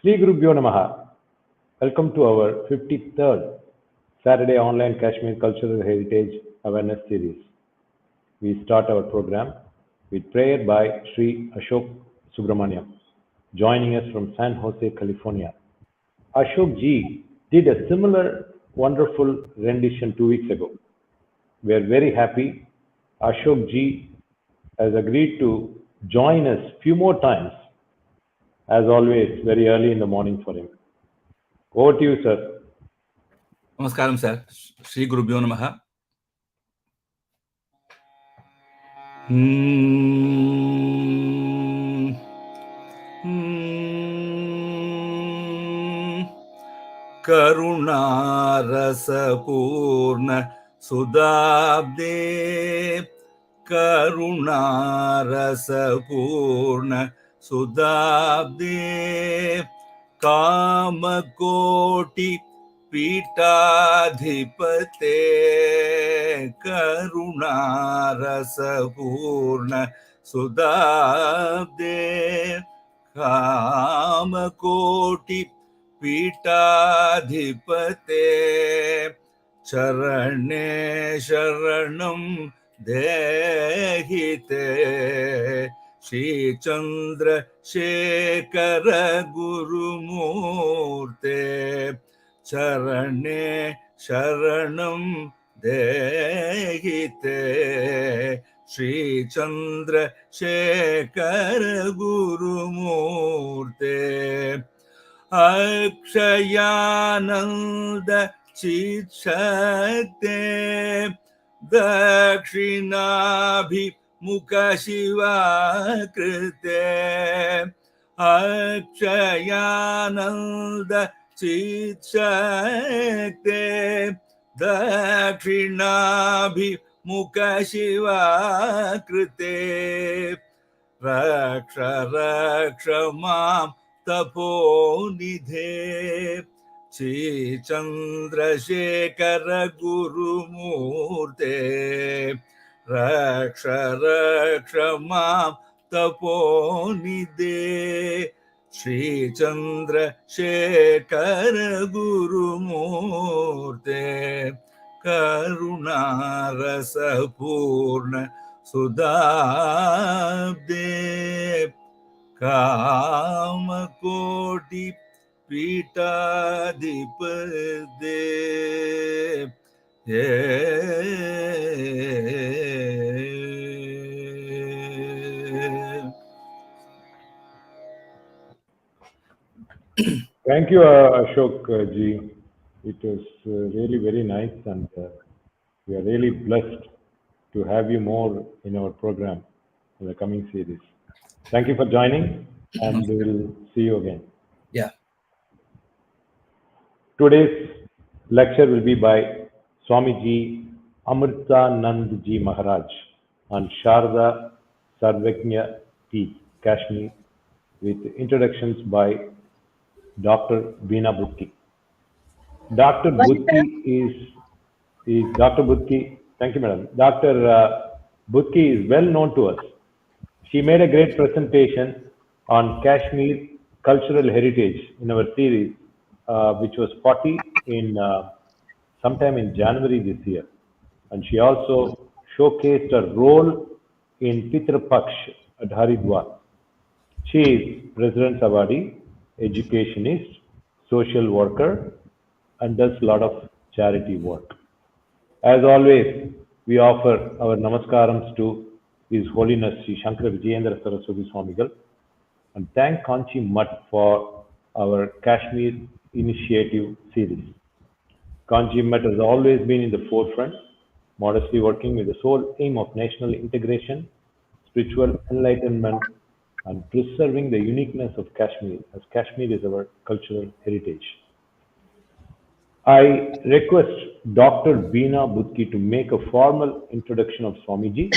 Sri Gurubhyo Namaha. Welcome to our 53rd Saturday Online Kashmir Cultural Heritage Awareness Series. We start our program with prayer by Sri Ashok Subramaniam, joining us from San Jose, California. Ashok ji did a similar wonderful rendition 2 weeks ago. We are very happy Ashok ji has agreed to join us few more times, as always, very early in the morning for him. Over to you, sir. Namaskaram, sir. Sri Gurubhyo Namaha. Karunarasapurna Sudabde Karunarasapurna Sudabde Kamakoti Pitadhipate Karunarasapurna Sudabde Kamakoti Pitadhipate Charane Sharanam Dehite Shri Chandra Shekhara Gurumurte Charane Sharanam Dehite Shri Chandra Shekhara Gurumurte Akshayananda Chitshakte Dakshinabhi Mukha Shiva Krite Akshayananda Chitshakte Dakshinabhi Mukha Shiva Krite Raksha Raksha Mam Tapo Nidhe Chi Chandra Shekhara Guru Murte Raksha Raksha Mam Tapo Nidhe Shri Chandra Shekhara Guru Murte Karuna Rasa Purna Sudabde Kamakoti Pitadhipade. Thank you, Ashok ji. It was really very nice, and we are really blessed to have you more in our program in the coming series. Thank you for joining, and we will see you again. Yeah. Today's lecture will be by Swamiji Amirtanand ji Maharaj on Sharda, Sarvagna, Peeth, Kashmir, with introductions by Dr. Beena Budki. Dr. Budki is Dr. Budki. Thank you, madam. Dr. Budki is well known to us. She made a great presentation on Kashmir cultural heritage in our series, which was 40 in sometime in January this year. And she also showcased her role in Pitra Paksh at Haridwar. She is President Awadi, educationist, social worker, and does a lot of charity work. As always, we offer our namaskarams to His Holiness Sri Shankara Vijayendra Saraswati Swamigal and thank Kanchi Mutt for our Kashmir Initiative series. Kanchi Mutt has always been in the forefront, modestly working with the sole aim of national integration, spiritual enlightenment, and preserving the uniqueness of Kashmir, as Kashmir is our cultural heritage. I request Dr. Beena Budki to make a formal introduction of Swamiji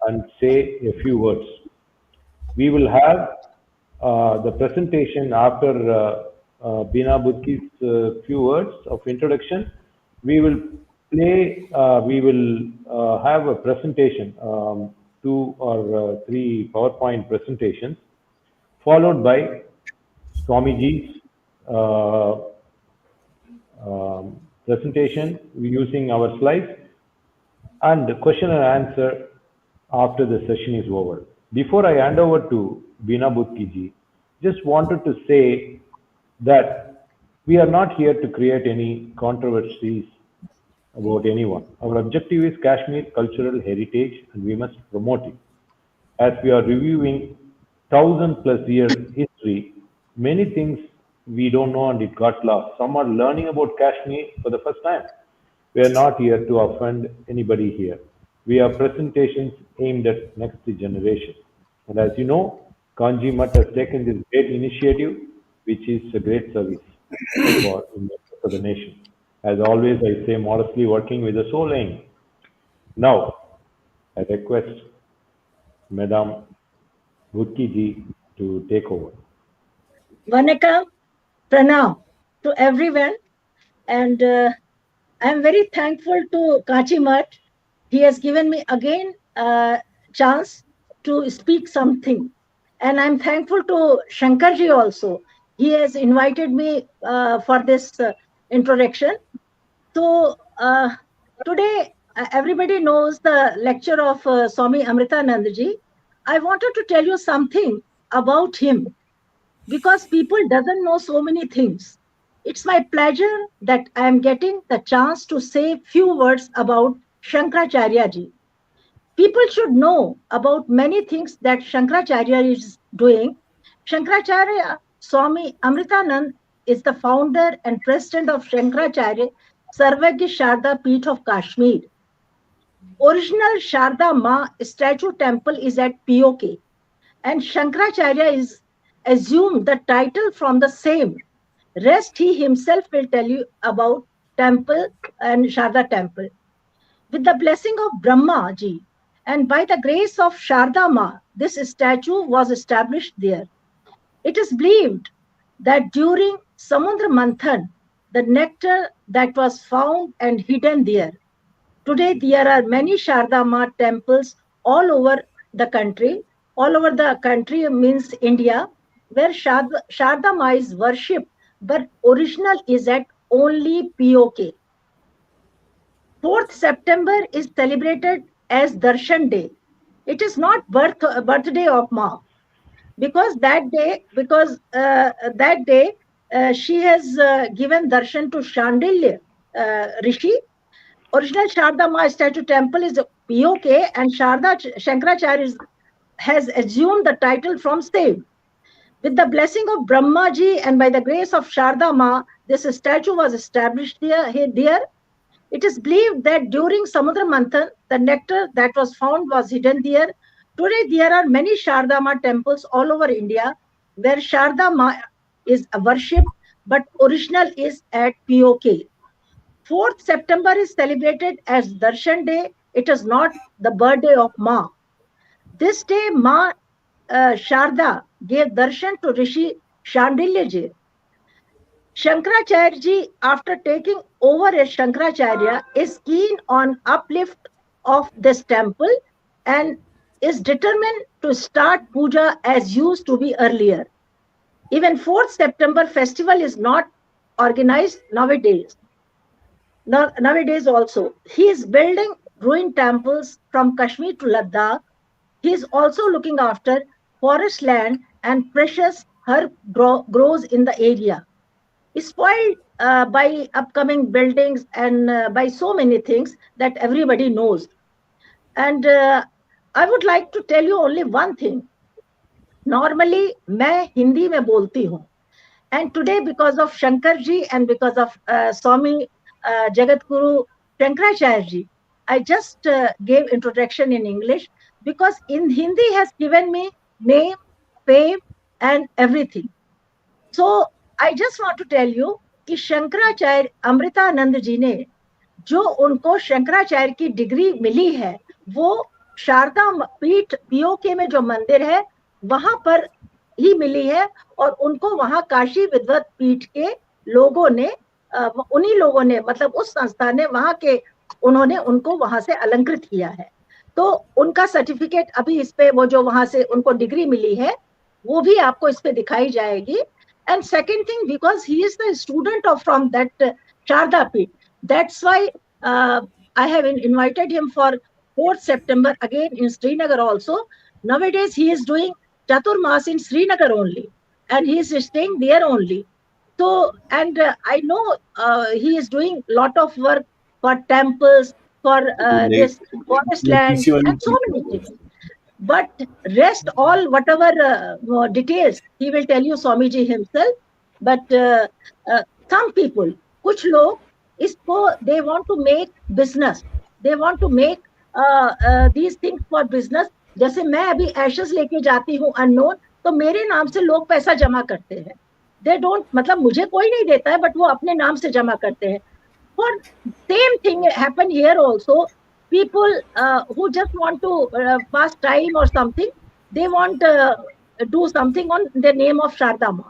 and say a few words. We will have the presentation after Beena Budki's few words of introduction. We will have a presentation, 2 or 3 PowerPoint presentations, followed by Swamiji's uh, presentation using our slides and question and answer after the session is over. Before I hand over to Beena Budki ji, just wanted to say that we are not here to create any controversies about anyone. Our objective is Kashmir cultural heritage and we must promote it. As we are reviewing 1,000+ year history, many things we don't know and it got lost. Some are learning about Kashmir for the first time. We are not here to offend anybody here. We have presentations aimed at next generation. And as you know, Kanji Mutt has taken this great initiative, which is a great service for the nation. As always, I say modestly working with the sole aim. Now, I request Madam Budki ji to take over. Vanakkam, pranam to everyone, and I am very thankful to Kachi Mutt. He has given me again a chance to speak something, and I'm thankful to Shankarji also. He has invited me for this introduction. So today, everybody knows the lecture of Swami Amirtanand ji. I wanted to tell you something about him because people doesn't know so many things. It's my pleasure that I am getting the chance to say few words about Shankaracharya ji. People should know about many things that Shankaracharya is doing. Shankaracharya Swami Amirtanand is the founder and president of Shankaracharya Sarvagna Sharda Peeth of Kashmir. Original Sharda Ma statue temple is at POK, and Shankaracharya is assumed the title from the same. Rest he himself will tell you about temple and Sharda temple. With the blessing of Brahma ji and by the grace of Sharda Ma, this statue was established there. It is believed that during Samudra Manthan, the nectar that was found and hidden there. Today, there are many Sharda Ma temples all over the country. All over the country means India, where Sharda Ma is worshipped, but original is at only POK. 4th September is celebrated as Darshan Day. It is not birthday of Ma, because that day she has given darshan to Shandilya Rishi. Original Sharda Ma statue temple is POK, and Shankaracharya has assumed the title from same. With the blessing of Brahma ji and by the grace of Sharda Ma, this statue was established there. It is believed that during Samudra Manthan, the nectar that was found was hidden there. Today, there are many Sharda Ma temples all over India where Sharda Ma is worshipped, but original is at POK. 4th September is celebrated as Darshan Day. It is not the birthday of Ma. This day, Ma Sharda gave darshan to Rishi Shandilya ji. Shankaracharya ji, after taking over as Shankaracharya, is keen on uplift of this temple and is determined to start puja as used to be earlier. Even 4th September festival is not organized nowadays. Nowadays also, he is building ruined temples from Kashmir to Ladakh. He is also looking after forest land and precious herb grows in the area. Spoiled by upcoming buildings and by so many things that everybody knows. And I would like to tell you only one thing. Normally, मैं हिंदी में बोलती हूँ. And today, because of Shankar ji and because of Swami Jagat Guru Shankaracharya ji, I just gave introduction in English because in Hindi has given me name, fame, and everything. So I just want to tell you कि शंकराचार्य अमृतानंद जी ने जो उनको शंकराचार्य की degree मिली है वो शारदा पीठ PoK में जो मंदिर है वहां पर ही मिली है और उनको वहां काशी विद्वत पीठ के लोगों ने उन्हीं लोगों ने मतलब उस संस्था ने वहां के उन्होंने उनको वहां से अलंकृत किया है. तो उनका सर्टिफिकेट अभी इस पे वो जो वहां से उनको डिग्री मिली है वो भी आपको इस पे दिखाई जाएगी. And second thing, because he is the student of from that Sharda Peeth, that's why I have invited him for 4th September again in Srinagar also. Nowadays, he is doing Chaturmas in Srinagar only, and he is staying there only. So, and I know he is doing lot of work for temples, for this forest land, and so many things. But rest all whatever details he will tell you Swamiji himself. But some people, कुछ लोग इसको they want to make business, they want to make these things for business. जैसे मैं अभी ashes लेके जाती हूँ unknown, तो मेरे नाम से लोग पैसा जमा करते हैं. They don't, मतलब मुझे कोई नहीं देता है, but वो अपने नाम से जमा करते हैं. For same thing happen here also. People who just want to pass time or something, they want do something on the name of Sharda Ma.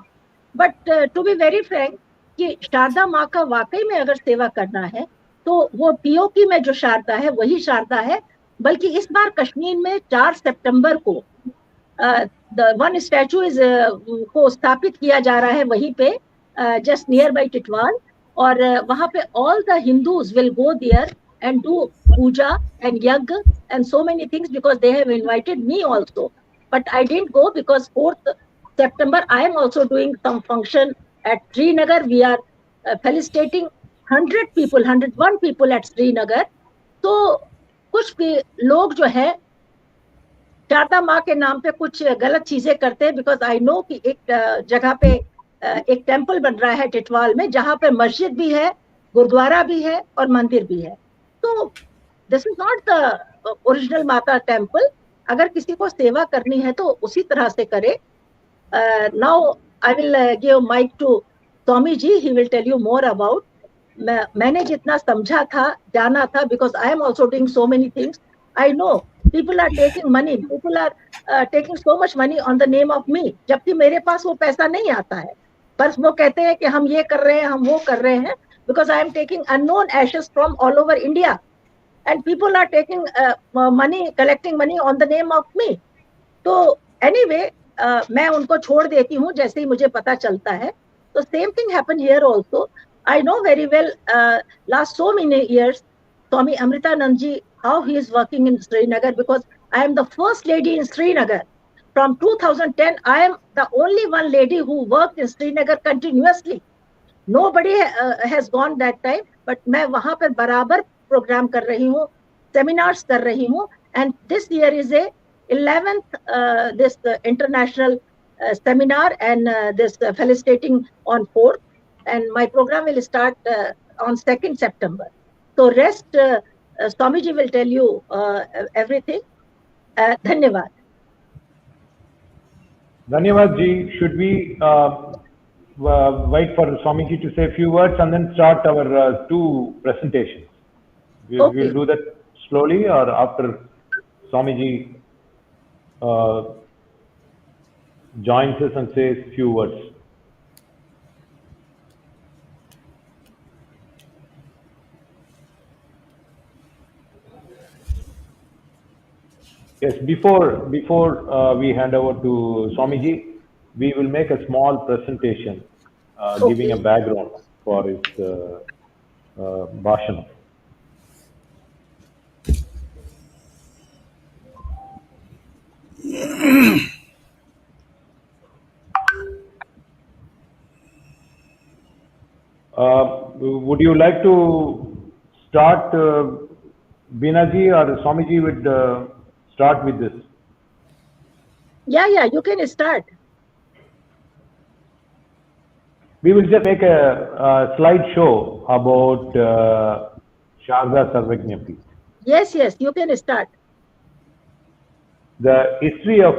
But to be very frank, कि शारदा माँ का वाकई में अगर सेवा करना है तो वो पीओकी में जो शारदा है वही शारदा है. बल्कि इस बार कश्मीर में 4 सितंबर को वन स्टैचू को स्थापित किया जा रहा है वहीं पे जस्ट नियर बाय टिटवाल. और वहां पे all the Hindus will go there and do puja and yagya and so many things because they have invited me also. But I didn't go because 4th September I am also doing some function at Srinagar. We are felicitating 100 people, 101 people at Srinagar. तो कुछ भी लोग जो है शारदा माँ के नाम पे कुछ गलत चीजें करते हैं. बिकॉज आई नो कि एक जगह पे एक टेम्पल बन रहा है टिटवाल में जहाँ पे मस्जिद भी है, गुरुद्वारा भी है और मंदिर भी है. तो this is not the original माता टेम्पल. अगर किसी को सेवा करनी है तो उसी तरह से करे. Now I will give mike to Swami ji. He will tell you more about. मैंने जितना समझा था, जाना था, because I am also doing so many things. I know people are taking money, people are taking so much money on the name of me, जबकि मेरे पास वो पैसा नहीं आता है. बस वो कहते हैं कि हम ये कर रहे हैं, हम वो कर रहे हैं. Because I am taking unknown ashes from all over India, and people are taking money, collecting money on the name of me. तो anyway, मैं उनको छोड़ देती हूँ जैसे ही मुझे पता चलता है. तो same thing happened here also. I know very well last so many years Swami Amirtanand ji, how he is working in Srinagar, because I am the first lady in Srinagar. From 2010, I am the only one lady who worked in Srinagar continuously. Nobody has gone that time, but मैं वहाँ पर बराबर programme कर रही हूँ, seminars कर रही हूँ. And this year is a 11th this international seminar and this felicitating on 4th. And my program will start on 2nd September. So rest, Swamiji will tell you everything. Dhanyavad. Dhanyavad ji. Should we wait for Swamiji to say a few words and then start our two presentations? Okay. We'll do that slowly, or after Swamiji joins us and says a few words. Yes, before we hand over to Swamiji, we will make a small presentation giving a background for his bhashan. Would you like to start, Beena ji, or Swamiji would start with this? Yeah, you can start. We will just make a slideshow about Sharda Sarvagna Peeth. Yes, you can start. The history of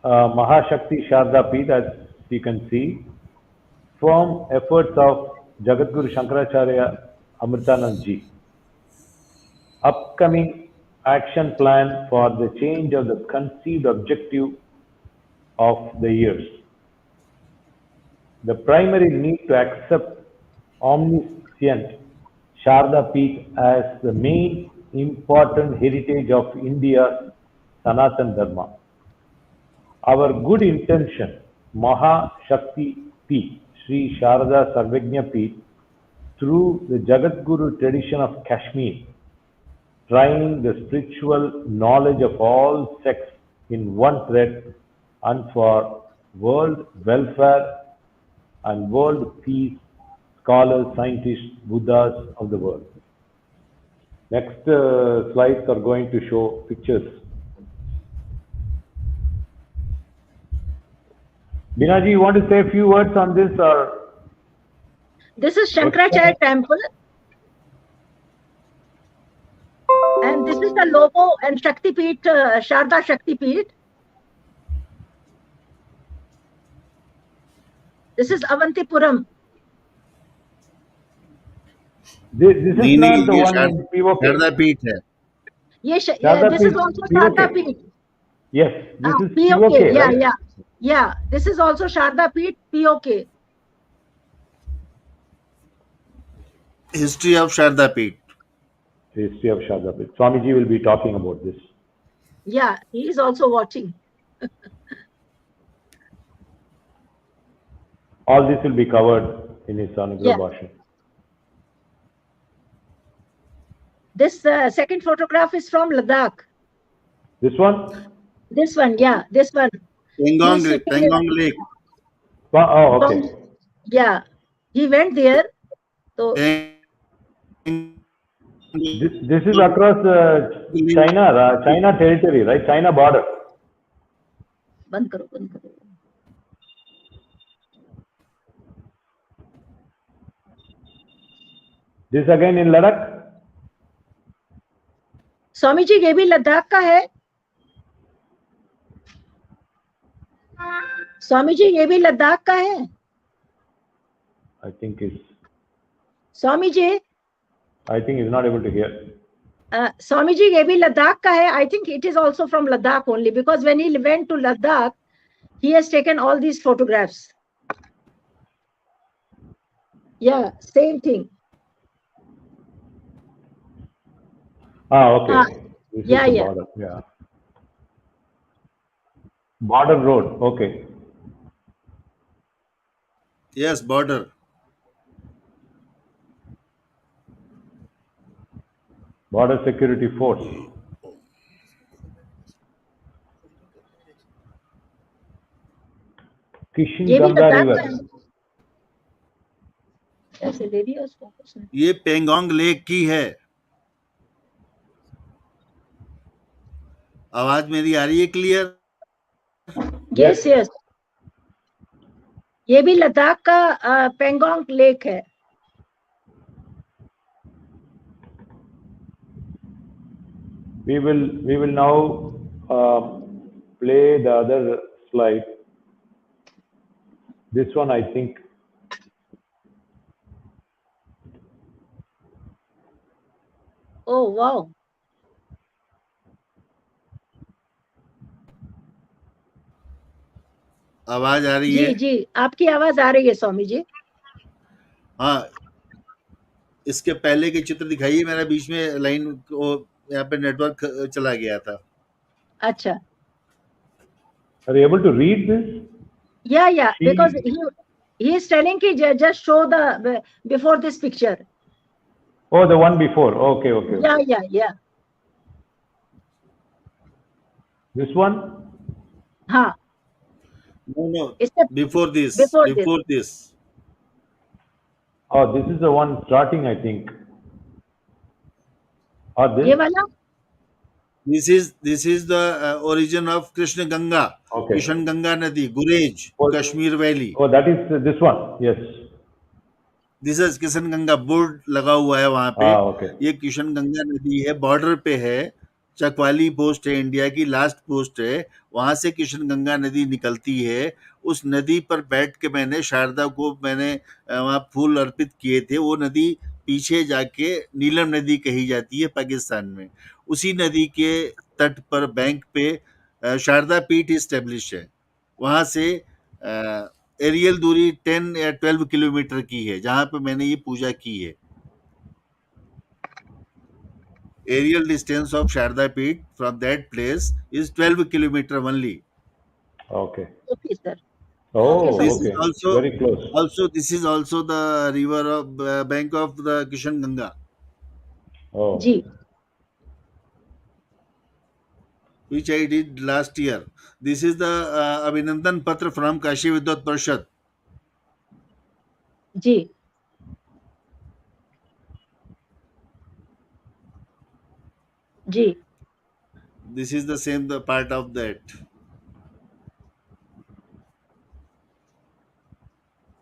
Mahashakti Sharda Peeth, as you can see, from efforts of Jagadguru Shankaracharya Amirtanand ji. Upcoming action plan for the change of the conceived objective of the years. The primary need to accept omniscient Sharda Peeth as the main important heritage of India's Sanatan Dharma. Our good intention, Maha Shakti Peeth, Sri Sharda Sarvagna Peeth, through the Jagadguru tradition of Kashmir, trying the spiritual knowledge of all sects in one thread and for world welfare and world peace, scholars, scientists, Buddhas of the world. Next slides are going to show pictures. Binaji, you want to say a few words on this or? This is Shankaracharya temple. And this is the logo and Shakti Peeth, Sharda Shakti Peeth. This is Avantipuram. This is not the one in POK. Sharda Peeth hai. Yes, Sharda this is Peeth, also POK. Sharda Peeth. Yes, this is POK. POK, Yeah, right? yeah. This is also Sharda Peeth, POK. History of Sharda Peeth. History of Sharda Peeth. Swamiji will be talking about this. Yeah, he is also watching. All this will be covered in his Anugrah Yeah. Bhashan. This second photograph is from Ladakh. This one? This one, yeah, this one. Pangong He's Lake. sitting Pangong Lake. Oh, okay. Yeah, he went there. So This is across China territory, right? China border. बंद करो, बंद करो. This again in Ladakh? स्वामी जी ये भी लद्दाख का है. स्वामी जी ये भी लद्दाख का है. I think he's not able to hear. स्वामी जी ये भी लद्दाख का है. I think it is also from Ladakh only because when he went to Ladakh, he has taken all these photographs. Yeah, same thing. Okay. This yeah, is the yeah. border. Yeah. Border road. Okay. Yes, border. Border Security Force. Kishan ये भी Ganga Ladakh River. का है. ऐसे दे दिया उसको उसने. ये Pangong lake की है. आवाज मेरी आ रही है क्लियर? Yes, yes. ये भी लद्दाख का पेंगोंग लेक है. We will now play the other slide. This one, I think. Oh, wow. आवाज आ रही जी है? जी आपकी आवाज आ रही है स्वामी जी. हाँ, इसके पहले के चित्र दिखाइए. मेरा बीच में लाइन यहाँ पे नेटवर्क चला गया था. अच्छा. Are you able to read this? Yeah, because he is telling ki just show the before this picture. Oh, the one before. Okay. Yeah. This one? हाँ. No. इससे Before this. Before this. Oh, this is the one starting, I think. Or this? ये वाला. This is the origin of Krishna Ganga. Okay. Krishna Ganga Nadi, Gurej, Kashmir Valley. Oh, that is this one. Yes. This is Kishan Ganga board लगा हुआ है वहां पे. Okay. ये किशन गंगा नदी है, बॉर्डर पे है. चकवाली पोस्ट है, इंडिया की लास्ट पोस्ट है. वहां से किशन गंगा नदी निकलती है. उस नदी पर बैठ के मैंने शारदा को वहां फूल अर्पित किए थे. वो नदी पीछे जाके नीलम नदी कही जाती है पाकिस्तान में. उसी नदी के तट पर बैंक पे शारदा पीठ इस्टेब्लिश है. वहां से एरियल दूरी 10 या 12 किलोमीटर की है जहां पे मैंने ये पूजा की है. Aerial distance of Sharda Peeth from that place is 12 kilometer only. Okay. Okay, sir. Oh, This okay. is Very close. this is also the river of bank of the Kishan Ganga, Oh, जी which I did last year. This is the Abhinandan Patra from Kashi Vidyut Parishad. जी जी This is the same the part of that.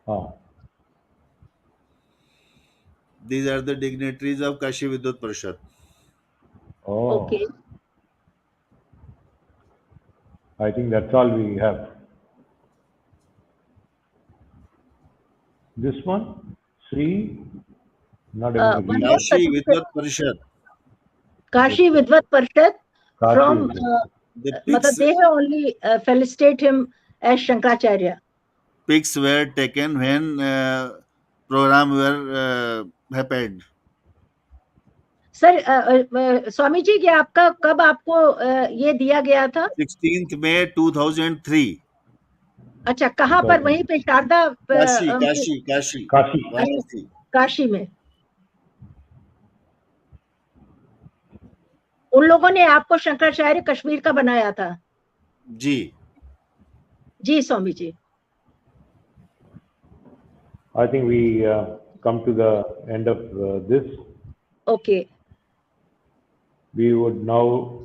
ah, These are the dignitaries of Kashi Vidyut Parishad. Okay oh. I think that's all we have. This one, Sri, not able to one read. more Kashi certificate Vidyut Parishad. Kashi विद्वत परिषद Kashi from is it. The मतलब they have only felicitate him as Shankaracharya. pics were taken when program were happened. Sir Swami ji ये आपका कब आपको ये दिया गया था 16th May 2003. अच्छा कहाँ पर वहीं पे शारदा काशी में- काशी काशी Kashi. वाराणसी. काशी में उन लोगों ने आपको शंकराचार्य कश्मीर का बनाया था जी. जी Swami ji I think we come to the end of this. Okay We would now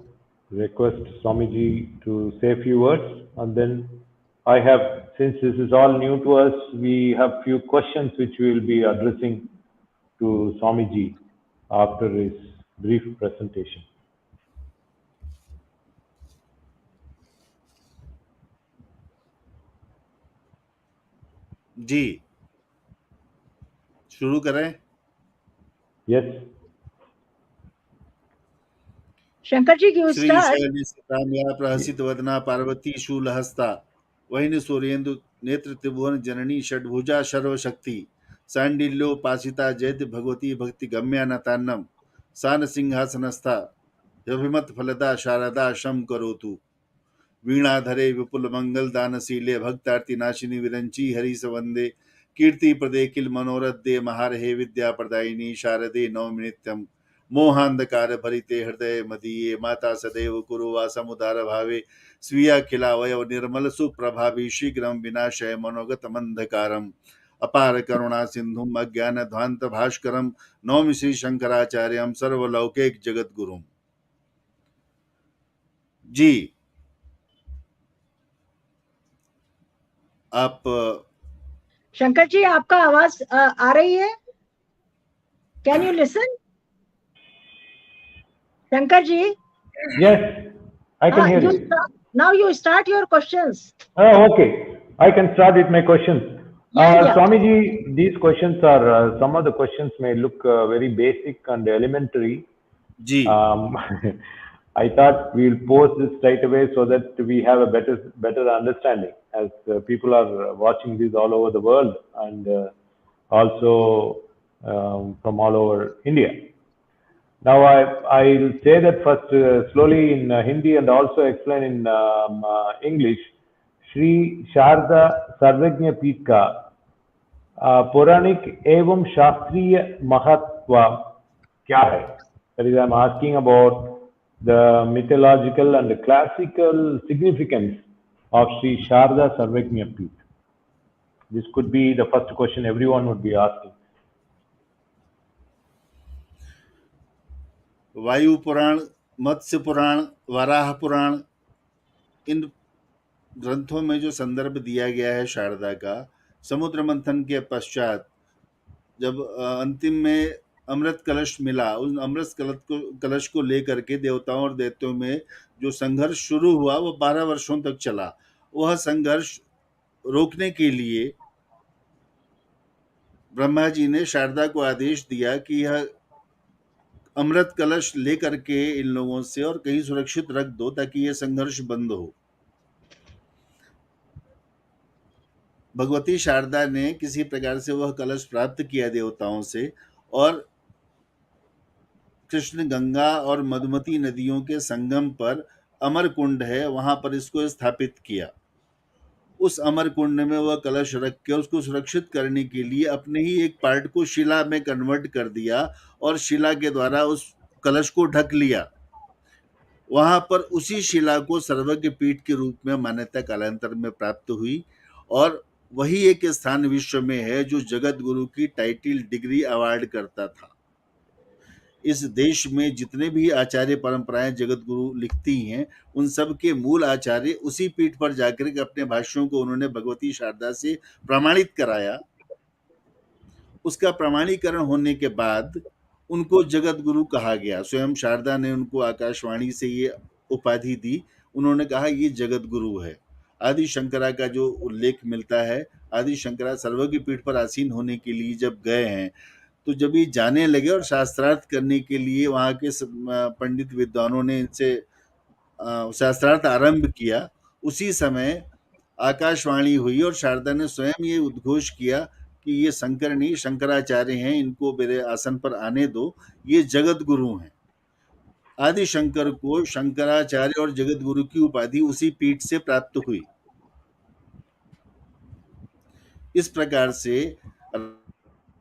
request Swamiji to say a few words, and then I have, since this is all new to us, we have few questions which we will be addressing to Swamiji after his brief presentation. जी शुरू करें. Yes. Shankar ji you Shri start शैली राम्या प्रहसित वदना पार्वती शूलहस्ता वहिनी सूर्येन्दु नेत्र त्रिभुवन जननी षड्भुजा सर्वशक्ति सांडिल्योपासिता जयति भगवती भक्ति गम्या नतान्नम सान सिंहासनस्था अभिमत फलदा शारदा शम करोतु वीणाधरे विपुल मंगल दानशीले भक्तार्ति नाशिनी विरंची हरि वंदे कीर्ति प्रदे किल मनोरथ दे महारहे विद्या प्रदायिनी शारदे नवमि नित्यम मोहांधकार भरिते हृदय मदीये माता सदैव कुरुवा समुदार भावे स्वीया खिलावय निर्मल सुप्रभावी शीघ्रम विनाशय मनोगत मंधकारम अपार करुणा सिंधुम अज्ञान ध्वांत भास्करम नौमि श्री शंकराचार्यम सर्वलौकिक जगत गुरुम. जी आप शंकर जी आपका आवाज आ रही है can you listen Shankar ji Yes, I can hear you you. start, now you start your questions Oh, okay. I can start with my questions. Yeah. Swamiji, these questions are, some of the questions may look very basic and elementary. जी I thought we'll pose this right away so that we have a better understanding, as people are watching this all over the world, and also from all over India. Now I'll say that first slowly in Hindi and also explain in English. Shri Sharada Sarvagya Peeth का पौराणिक एवं शास्त्रीय महत्व क्या है? That is, I'm asking about the mythological and the classical significance of Sri Sharda Sarvagna Peeth. This could be the first question everyone would be asking. वायु पुराण, मत्स्य पुराण, वराह पुराण, इन ग्रंथों में जो संदर्भ दिया गया है शारदा का, समुद्र मंथन के पश्चात जब अंतिम में अमृत कलश मिला, उस अमृत कलश को लेकर के देवताओं और दैत्यों में जो संघर्ष शुरू हुआ वो 12 वर्षों तक चला. वह संघर्ष रोकने के लिए ब्रह्मा जी ने शारदा को आदेश दिया कि यह अमृत कलश लेकर के इन लोगों से और कहीं सुरक्षित रख दो ताकि यह संघर्ष बंद हो. भगवती शारदा ने किसी प्रकार से वह कलश प्राप्त किया देवताओं से और कृष्ण गंगा और मधुमती नदियों के संगम पर अमर कुंड है, वहां पर इसको स्थापित किया. उस अमर कुंड में वह कलश रख के उसको सुरक्षित करने के लिए अपने ही एक पार्ट को शिला में कन्वर्ट कर दिया और शिला के द्वारा उस कलश को ढक लिया। वहां पर उसी शिला को सर्वज्ञ पीठ के रूप में मान्यता कालांतर में प्राप्त हुई और वही एक स्थान विश्व में है जो जगत गुरु की टाइटल डिग्री अवार्ड करता था। इस देश में जितने भी आचार्य परंपराएं जगत गुरु लिखती हैं, उन सब के मूल आचार्य उसी पीठ पर जाकर के अपने भाष्यों को उन्होंने भगवती शारदा से प्रमाणित कराया। उसका प्रमाणीकरण होने के बाद उनको जगत गुरु कहा गया। स्वयं शारदा ने उनको आकाशवाणी से ये उपाधि दी। उन्होंने कहा ये जगत गुरु है। आदि शंकरा का जो उल्लेख मिलता है, आदि शंकरा सर्वज्ञ पीठ पर आसीन होने के लिए जब गए हैं, तो जब ये जाने लगे और शास्त्रार्थ करने के लिए वहाँ के पंडित विद्वानों ने इनसे शास्त्रार्थ आरंभ किया, उसी समय आकाशवाणी हुई और शारदा ने स्वयं ये उद्घोष किया कि ये शंकर नहीं, शंकराचार्य हैं, इनको मेरे आसन पर आने दो, ये जगत गुरु हैं। आदि शंकर को शंकराचार्य और जगत गुरु की उपाधि उसी पीठ से प्राप्त हुई। इस प्रकार से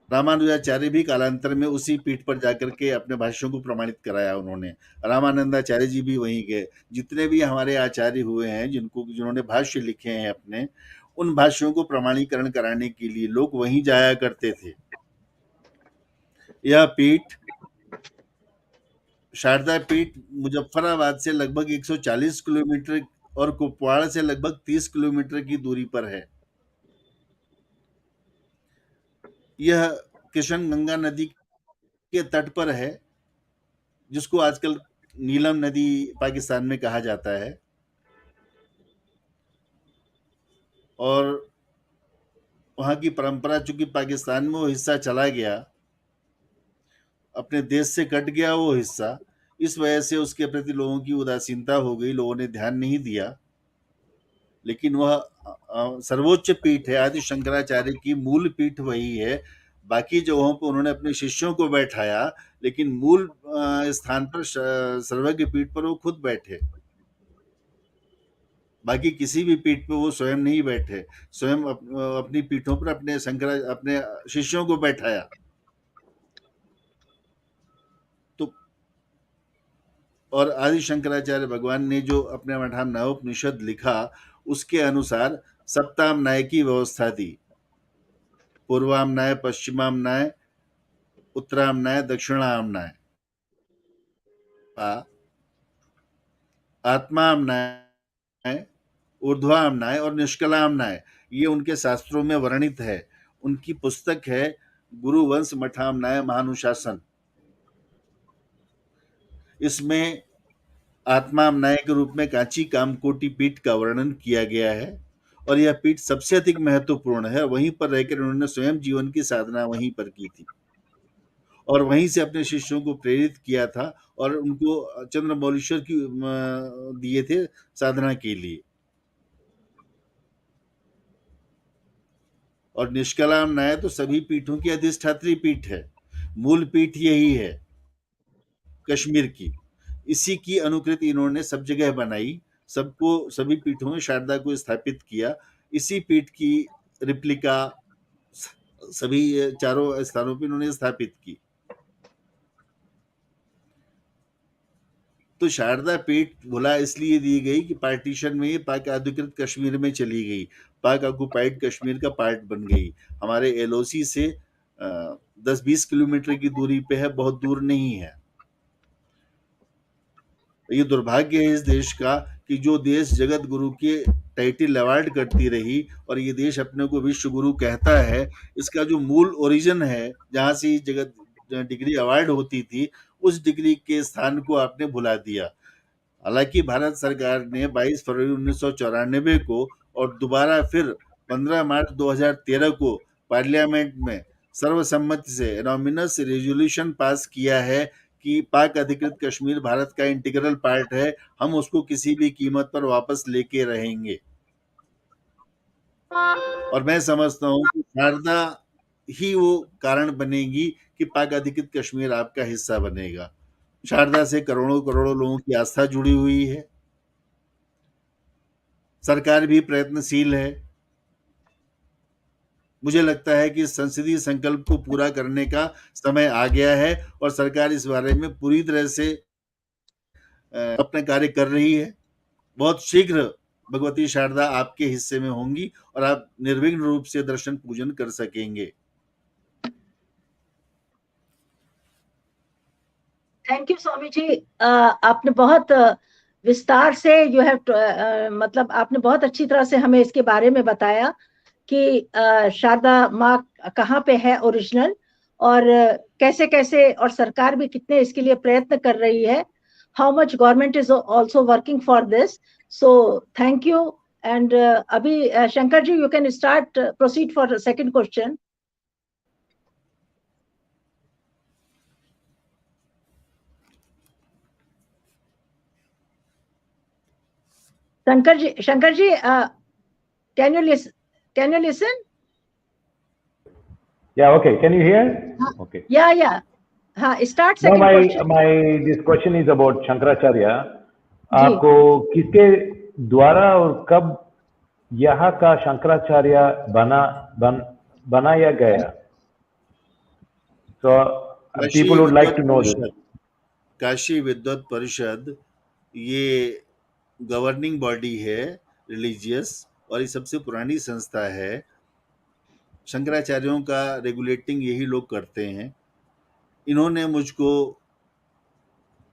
रामानुजाचार्य भी कालांतर में उसी पीठ पर जाकर के अपने भाष्यों को प्रमाणित कराया उन्होंने। रामानंदाचार्य जी भी वहीं गए। जितने भी हमारे आचार्य हुए हैं जिन्होंने भाष्य लिखे हैं अपने, उन भाष्यों को प्रमाणीकरण कराने के लिए लोग वहीं जाया करते थे। यह पीठ शारदा पीठ मुजफ्फराबाद से लगभग 140 किलोमीटर और कुपवाड़ा से लगभग 30 किलोमीटर की दूरी पर है। यह किशन गंगा नदी के तट पर है, जिसको आजकल नीलम नदी पाकिस्तान में कहा जाता है। और वहाँ की परंपरा, चूंकि पाकिस्तान में वो हिस्सा चला गया, अपने देश से कट गया वो हिस्सा, इस वजह से उसके प्रति लोगों की उदासीनता हो गई, लोगों ने ध्यान नहीं दिया। लेकिन वह सर्वोच्च पीठ है, आदि शंकराचार्य की मूल पीठ वही है। बाकी जगहों पर उन्होंने अपने शिष्यों को बैठाया, लेकिन मूल स्थान पर सर्वज्ञ पीठ पर वो खुद बैठे। बाकी किसी भी पीठ पे वो स्वयं नहीं बैठे, स्वयं अपनी पीठों पर अपने शिष्यों को बैठाया। तो और आदि शंकराचार्य भगवान ने जो अपने मठाम नवोपनिषद लिखा, उसके अनुसार सप्तामनाय की व्यवस्था दी। पूर्वामनाय, पश्चिमामनाय, उत्तरामनाय, दक्षिणामनाय, आत्मामनाय, ऊर्ध्वामनाय और निष्कलामनाय, ये उनके शास्त्रों में वर्णित है। उनकी पुस्तक है गुरुवंश मठामनाय महानुशासन। इसमें आत्मामनाय के रूप में कांची कामकोटि पीठ का वर्णन किया गया है और यह पीठ सबसे अधिक महत्वपूर्ण है। वहीं पर रहकर उन्होंने स्वयं जीवन की साधना वहीं पर की थी और वहीं से अपने शिष्यों को प्रेरित किया था और उनको चंद्रमौलीश्वर की दिए थे साधना के लिए। और निष्कलामनाय तो सभी पीठों की अधिष्ठात्री पीठ है। मूल पीठ यही है कश्मीर की। इसी की अनुकृति इन्होंने सब जगह बनाई, सबको, सभी पीठों में शारदा को स्थापित किया। इसी पीठ की रिप्लिका सभी चारों स्थानों पर इन्होंने स्थापित की। तो शारदा पीठ भुला इसलिए दी गई कि पार्टीशन में ये पाक अधिकृत कश्मीर में चली गई, पाक ऑक्युपाइड कश्मीर का पार्ट बन गई। हमारे एलओसी से 10-20 किलोमीटर की दूरी पे है, बहुत दूर नहीं है। ये दुर्भाग्य है इस देश का कि जो देश जगत गुरु के टाइटल अवार्ड करती रही और ये देश अपने को विश्व गुरु कहता है, इसका जो मूल ओरिजिन है, जहाँ से जगत डिग्री अवार्ड होती थी, उस डिग्री के स्थान को आपने भुला दिया। हालांकि भारत सरकार ने 22 फरवरी 1994 को और दोबारा फिर 15 मार्च 2013 को पार्लियामेंट में सर्वसम्मति से एनोमिनस रेजोल्यूशन पास किया है कि पाक अधिकृत कश्मीर भारत का इंटीग्रल पार्ट है, हम उसको किसी भी कीमत पर वापस लेके रहेंगे। और मैं समझता हूँ कि शारदा ही वो कारण बनेगी कि पाक अधिकृत कश्मीर आपका हिस्सा बनेगा। शारदा से करोड़ों करोड़ों लोगों की आस्था जुड़ी हुई है। सरकार भी प्रयत्नशील है मुझे लगता है कि संसदीय संकल्प को पूरा करने का समय आ गया है और सरकार इस बारे में पूरी तरह से अपने कार्य कर रही है। बहुत शीघ्र भगवती शारदा आपके हिस्से में होंगी और आप निर्विघ्न रूप से दर्शन पूजन कर सकेंगे। Thank you Swami ji. आपने बहुत विस्तार से मतलब आपने बहुत अच्छी तरह से हमें इसके बारे में बताया कि शारदा माँ कहाँ पे है ओरिजिनल, और कैसे कैसे, और सरकार भी कितने इसके लिए प्रयत्न कर रही है, how much government is also working for this. So thank you. And अभी Shankar ji, you can start proceed for second question. Shankar ji, can you listen? Can you listen? Yeah, okay. Can you hear? Okay. Yeah. Start Now second question. this question is about Shankaracharya. जी। आपको किसके द्वारा और कब यहाँ का शंकराचार्य बनाया गया? So people would like to know this. Kashi विद्वत परिषद ये गवर्निंग बॉडी है, रिलीजियस, और ये सबसे पुरानी संस्था है। शंकराचार्यों का रेगुलेटिंग यही लोग करते हैं। इन्होंने मुझको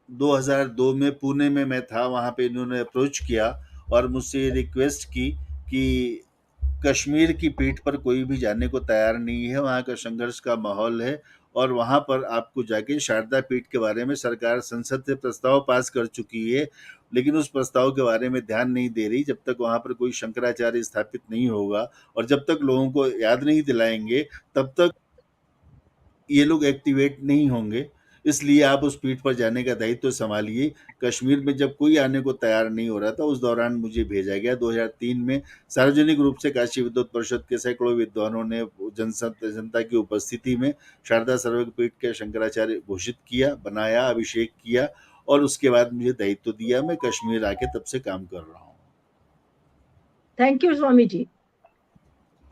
2002 में पुणे में मैं था, वहाँ पे इन्होंने अप्रोच किया और मुझसे ये रिक्वेस्ट की कि कश्मीर की पीठ पर कोई भी जाने को तैयार नहीं है, वहाँ का संघर्ष का माहौल है और वहाँ पर आपको जाके शारदा पीठ के बारे में सरकार संसद से प्रस्ताव पास कर चुकी है, लेकिन उस प्रस्ताव के बारे में ध्यान नहीं दे रही। जब तक वहाँ पर कोई शंकराचार्य स्थापित नहीं होगा और जब तक लोगों को याद नहीं दिलाएंगे, तब तक ये लोग एक्टिवेट नहीं होंगे। इसलिए आप उस पीठ पर जाने का दायित्व संभालिए। कश्मीर में जब कोई आने को तैयार नहीं हो रहा था, उस दौरान मुझे भेजा गया। 2003 में सार्वजनिक रूप से काशी विद्वत परिषद के सैकड़ों विद्वानों ने जनता की उपस्थिति में शारदा सर्वज्ञ पीठ के शंकराचार्य घोषित किया, बनाया, अभिषेक किया और उसके बाद मुझे दायित्व दिया। मैं कश्मीर आके तब से काम कर रहा हूँ। Thank you Swami ji.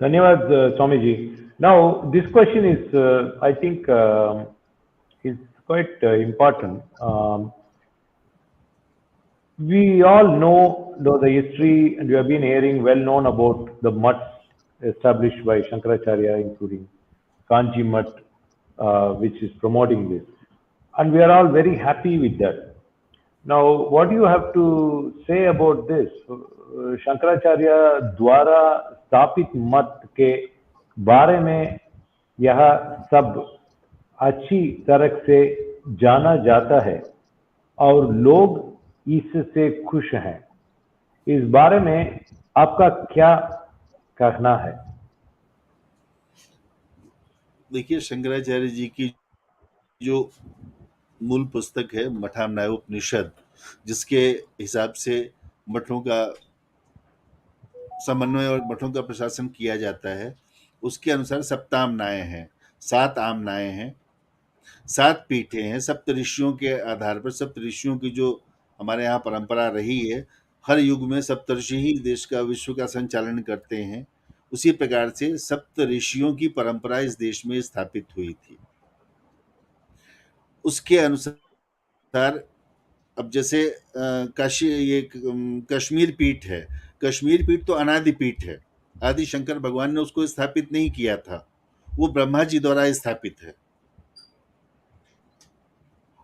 धन्यवाद Swami ji. Now this question is, I think, is quite important. We all know the history, and we have been hearing well known about the mutts established by Shankaracharya, including Kanchi Mutt, which is promoting this, and we are all very happy with that. Now, what do you have to say about this? Shankaracharya द्वारा स्थापित मत के बारे में यह सब अच्छी तरह से जाना जाता है और लोग इससे खुश हैं। इस बारे में आपका क्या कहना है? देखिए, शंकराचार्य जी की जो मूल पुस्तक है मठामनाय उपनिषद, जिसके हिसाब से मठों का समन्वय और मठों का प्रशासन किया जाता है, उसके अनुसार सप्तामनाएं हैं, 7 आमनाएं हैं, 7 पीठें हैं। सप्त ऋषियों के आधार पर, सप्त ऋषियों की जो हमारे यहाँ परंपरा रही है, हर युग में सप्तऋषि ही देश का, विश्व का संचालन करते हैं। उसी प्रकार से सप्त ऋषियों की परंपरा इस देश में स्थापित हुई थी। उसके अनुसार अब जैसे कश्मीर पीठ है। कश्मीर पीठ तो अनादि पीठ है। आदि शंकर भगवान ने उसको स्थापित नहीं किया था, वो ब्रह्मा जी द्वारा स्थापित है।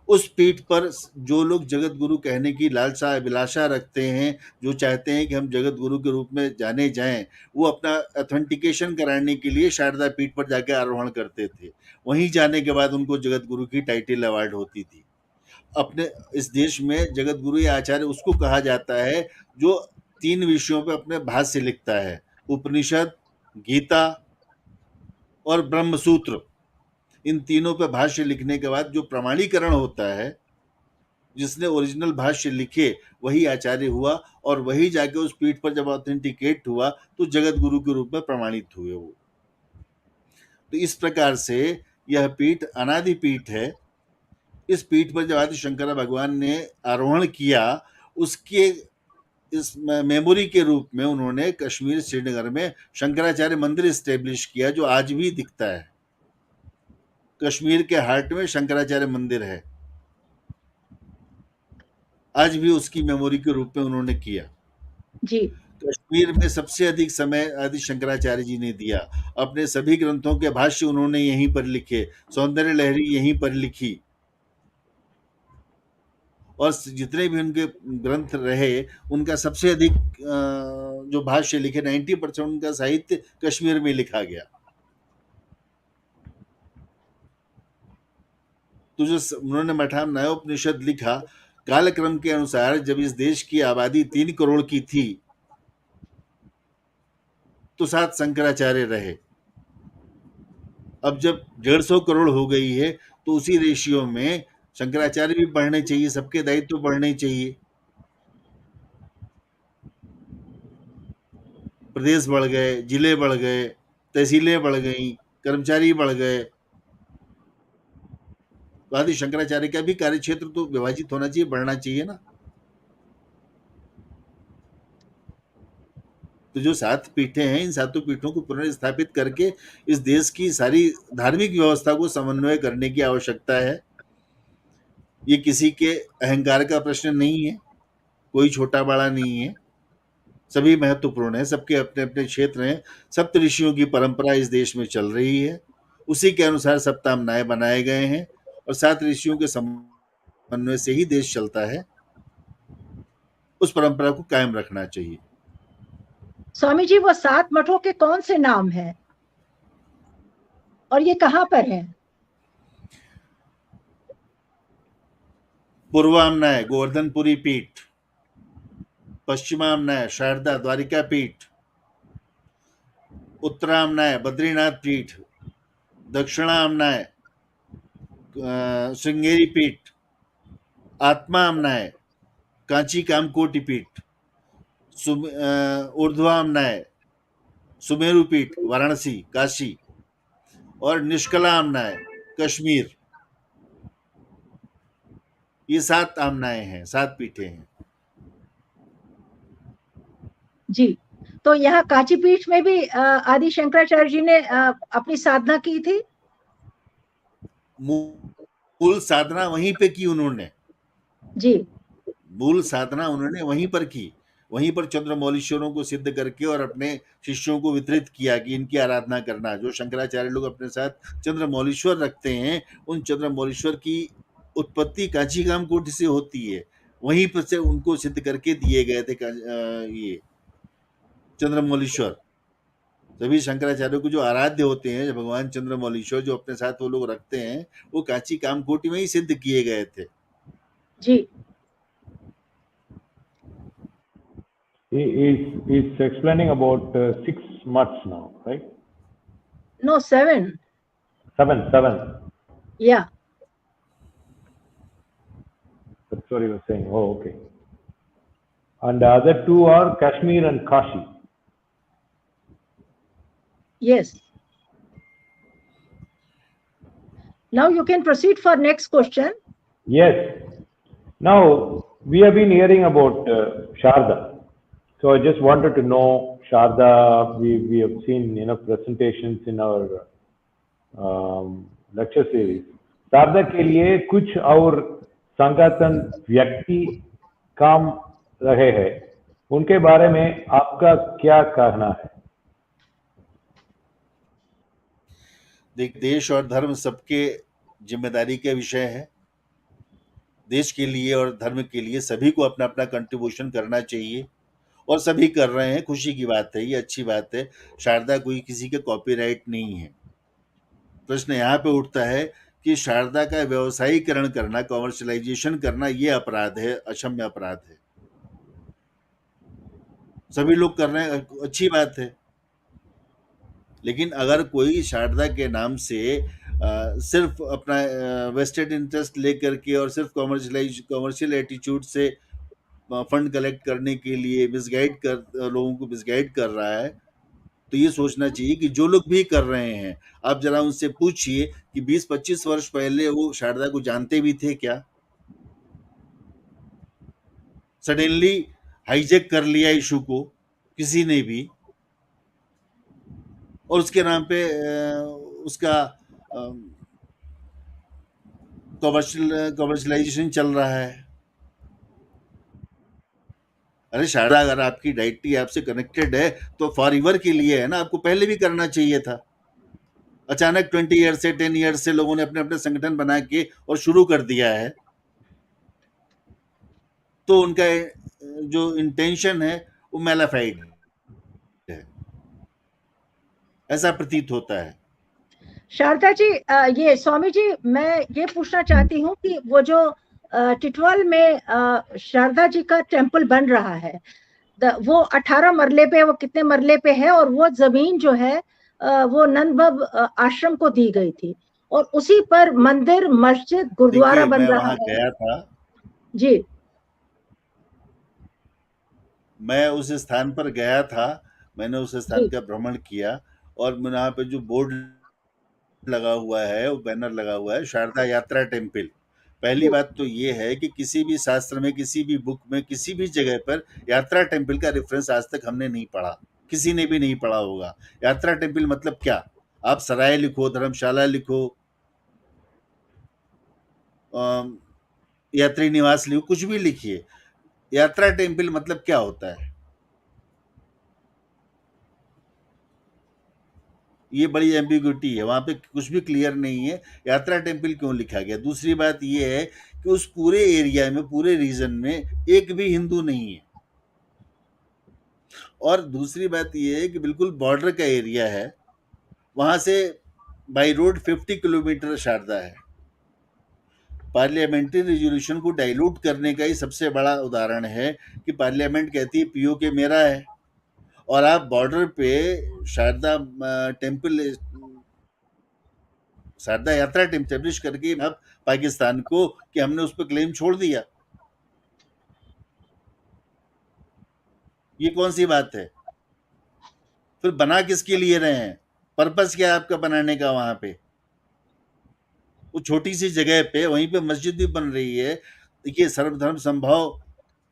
उस पीठ पर जो लोग जगत गुरु कहने की लालसा अभिलाषा रखते हैं, जो चाहते हैं कि हम जगत गुरु के रूप में जाने जाएं, वो अपना ऑथेंटिकेशन कराने के लिए शारदा पीठ पर जाकर आरोहण करते थे। वहीं जाने के बाद उनको जगत गुरु की टाइटल अवार्ड होती थी। अपने इस देश में जगत गुरु या आचार्य उसको कहा जाता है जो 3 विषयों पे अपने भाष्य लिखता है, उपनिषद, गीता और ब्रह्म सूत्र। इन तीनों पे भाष्य लिखने के बाद जो प्रमाणीकरण होता है, जिसने ओरिजिनल भाष्य लिखे वही आचार्य हुआ और वही जाके उस पीठ पर जब ऑथेंटिकेट हुआ तो जगत गुरु के रूप में प्रमाणित हुए वो। तो इस प्रकार से यह पीठ अनादि पीठ है। इस पीठ पर जब आदि शंकर भगवान ने आरोहण किया, उसके इस मेमोरी के रूप में उन्होंने कश्मीर श्रीनगर में शंकराचार्य मंदिर इस्टेब्लिश किया, जो आज भी दिखता है। कश्मीर के हार्ट में शंकराचार्य मंदिर है, आज भी उसकी मेमोरी के रूप में उन्होंने किया। जी कश्मीर में सबसे अधिक समय आदि शंकराचार्य जी ने दिया। अपने सभी ग्रंथों के भाष्य उन्होंने यहीं पर लिखे, सौंदर्य लहरी यहीं पर लिखी, और जितने भी उनके ग्रंथ रहे उनका सबसे अधिक जो भाष्य लिखे 90% उनका साहित्य कश्मीर में लिखा गया। तो जो उन्होंने मठान न्यायोपनिषद लिखा, कालक्रम के अनुसार जब इस देश की आबादी 3 करोड़ की थी तो 7 शंकराचार्य रहे। अब जब 150 करोड़ हो गई है तो उसी रेशियो में शंकराचार्य भी बढ़ने चाहिए, सबके दायित्व बढ़ने चाहिए। प्रदेश बढ़ गए, जिले बढ़ गए, तहसीलें बढ़ गई, कर्मचारी बढ़ गए, तो आदि शंकराचार्य का भी कार्य क्षेत्र तो विभाजित होना चाहिए, बढ़ना चाहिए ना। तो जो 7 पीठें हैं, इन 7 पीठों को पुनर्स्थापित करके इस देश की सारी धार्मिक व्यवस्था को समन्वय करने की आवश्यकता है। ये किसी के अहंकार का प्रश्न नहीं है, कोई छोटा बड़ा नहीं है, सभी महत्वपूर्ण है, सबके अपने अपने क्षेत्र हैं। सप्त ऋषियों की परंपरा इस देश में चल रही है, उसी के अनुसार सप्तामनाय बनाए गए हैं, और 7 ऋषियों के समन्वय से ही देश चलता है। उस परंपरा को कायम रखना चाहिए। स्वामी जी, वो 7 मठों के कौन से नाम हैं और ये कहाँ पर है? पूर्वामनाय गोवर्धनपुरी पीठ, पश्चिमामनाय शारदा द्वारिका पीठ, उत्तरामनाय बद्रीनाथ पीठ, दक्षिणामनाय श्रृंगेरी पीठ, आत्मामनाय कांची कामकोटि पीठ, ऊर्ध्वामनाय सुमेरु पीठ वाराणसी काशी, और निष्कलामनाय कश्मीर। ये 7 आमनाएं हैं, 7 पीठें हैं। जी, तो यहाँ कांची पीठ में भी आदि शंकराचार्य जी ने अपनी साधना की थी। मूल साधना वहीं पे की उन्होंने। जी, मूल साधना उन्होंने वहीं पर की, वहीं पर चंद्रमौलीश्वरों को सिद्ध करके और अपने शिष्यों को वितरित किया कि इनकी आराधना करना। जो शंकराचार्य लोग अपने साथ चंद्रमौलीश्वर रखते हैं, उन चंद्रमौलीश्वर की उत्पत्ति कांची कामकोटि से होती है, वहीं पर से उनको सिद्ध करके दिए गए थे ये चंद्रमौलीश्वर। सभी शंकराचार्यों को जो आराध्य होते हैं, भगवान चंद्रमौलीश्वर जो अपने साथ वो लोग रखते हैं, वो कांची कामकोटि में ही सिद्ध किए गए थे। जी, He's explaining about 6 months now, right? no, 7. 7. Yeah, That's what he was saying. Oh, okay. And the other 2 are Kashmir and Kashi. yes. Now you can proceed for next question. Yes. Now, we have been hearing about Sharda. So I just wanted to know, Sharda, we have seen presentations in our lecture series. Sharda के लिए कुछ और संगठन व्यक्ति काम रहे हैं, उनके बारे में आपका क्या कहना है? देश और धर्म सबके जिम्मेदारी का विषय है। देश के लिए और धर्म के लिए सभी को अपना अपना कंट्रीब्यूशन करना चाहिए, और सभी कर रहे हैं, खुशी की बात है, ये अच्छी बात है। शारदा कोई किसी का कॉपीराइट नहीं है। प्रश्न यहाँ पे उठता है कि शारदा का व्यवसायीकरण करना, कॉमर्शलाइजेशन करना, ये अपराध है, अक्षम्य अपराध है। सभी लोग कर रहे हैं, अच्छी बात है। लेकिन अगर कोई शारदा के नाम से सिर्फ अपना वेस्टेड इंटरेस्ट लेकर के और सिर्फ कॉमर्शियल एटीट्यूड से फंड कलेक्ट करने के लिए लोगों को मिसगाइड कर रहा है, तो ये सोचना चाहिए कि जो लोग भी कर रहे हैं, आप जरा उनसे पूछिए कि 20-25 वर्ष पहले वो शारदा को जानते भी थे क्या? सडनली हाईजेक कर लिया इशू को किसी ने भी, और उसके नाम पे उसका कमर्शलाइजेशन चल रहा है। अरे शारदा, अगर आपकी डाइटी आपसे कनेक्टेड है तो फॉरएवर के लिए है ना, आपको पहले भी करना चाहिए था। अचानक 20 ईयर से 10 ईयर से लोगों ने अपने अपने संगठन बना के और शुरू कर दिया है, तो उनका जो इंटेंशन है वो मैलाफाइड है, ऐसा प्रतीत होता है। शारदा जी, ये स्वामी जी, मैं ये पूछना चाहती हूँ कि वो जो टिटवाल में शारदा जी का टेम्पल बन रहा है, वो 18 मरले पे, वो कितने मरले पे है, और वो जमीन जो है वो नंदबब आश्रम को दी गई थी, और उसी पर मंदिर, मस्जिद, गुरुद्वारा देखिए, बन मैं रहा वहां है। गया था, जी, मैं उस स्थान पर गया था, मैंने उस स्थान जी, का भ्रमण किया, और वहां पे जो बोर्ड लगा हुआ है, वो बैनर लगा हुआ है, शारदा यात्रा टेम्पल। पहली जी। बात तो ये है कि किसी भी शास्त्र में, किसी भी बुक में, किसी भी जगह पर यात्रा टेम्पल का रेफरेंस आज तक हमने नहीं पढ़ा, किसी ने भी नहीं पढ़ा होगा। यात्रा टेम्पल मतलब क्या? आप सराय लिखो, धर्मशाला लिखो, यात्री निवास लिखो, कुछ भी लिखिए, यात्रा टेम्पल मतलब क्या होता है? ये बड़ी एम्बिग्युइटी है, वहां पे कुछ भी क्लियर नहीं है यात्रा टेम्पल क्यों लिखा गया। दूसरी बात ये है कि उस पूरे एरिया में, पूरे रीजन में एक भी हिंदू नहीं है, और दूसरी बात ये है कि बिल्कुल बॉर्डर का एरिया है, वहां से बाई रोड 50 किलोमीटर शारदा है। पार्लियामेंट्री रेजोल्यूशन को डाइल्यूट करने का ही सबसे बड़ा उदाहरण है कि पार्लियामेंट कहती है पीओके मेरा है, और आप बॉर्डर पे शारदा टेम्पल, शारदा यात्रा एस्टेब्लिश करके अब पाकिस्तान को कि हमने उस पर क्लेम छोड़ दिया। ये कौन सी बात है? फिर बना किसके लिए रहे हैं? पर्पस क्या है आपका बनाने का? वहां पे वो छोटी सी जगह पे, वहीं पे मस्जिद भी बन रही है। देखिए, सर्वधर्म संभव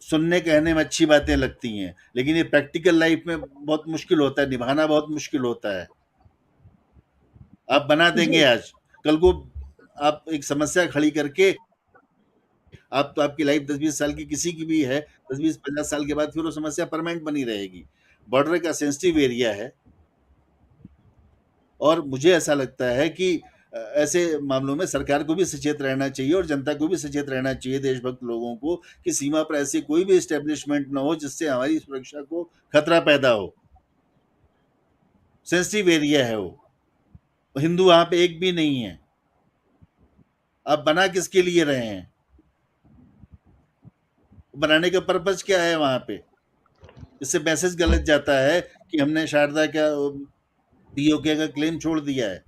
सुनने कहने में अच्छी बातें लगती हैं, लेकिन ये प्रैक्टिकल लाइफ में बहुत मुश्किल होता है, निभाना बहुत मुश्किल होता है। आप बना देंगे जी, आज, कल को आप एक समस्या खड़ी करके, आप तो आपकी लाइफ 10-20 साल की किसी की भी है, 10-20-50 साल के बाद फिर वो समस्या परमानेंट बनी रहेगी। बॉर्डर का सेंसिटिव एरिया है, और मुझे ऐसा लगता है कि ऐसे मामलों में सरकार को भी सचेत रहना चाहिए और जनता को भी सचेत रहना चाहिए, देशभक्त लोगों को, कि सीमा पर ऐसी कोई भी एस्टेब्लिशमेंट ना हो जिससे हमारी सुरक्षा को खतरा पैदा हो। सेंसिटिव एरिया है वो, हिंदू वहां पे एक भी नहीं है। आप बना किसके लिए रहे हैं? बनाने का पर्पज क्या है वहां पे? इससे मैसेज गलत जाता है कि हमने शारदा का पीओके का क्लेम छोड़ दिया है।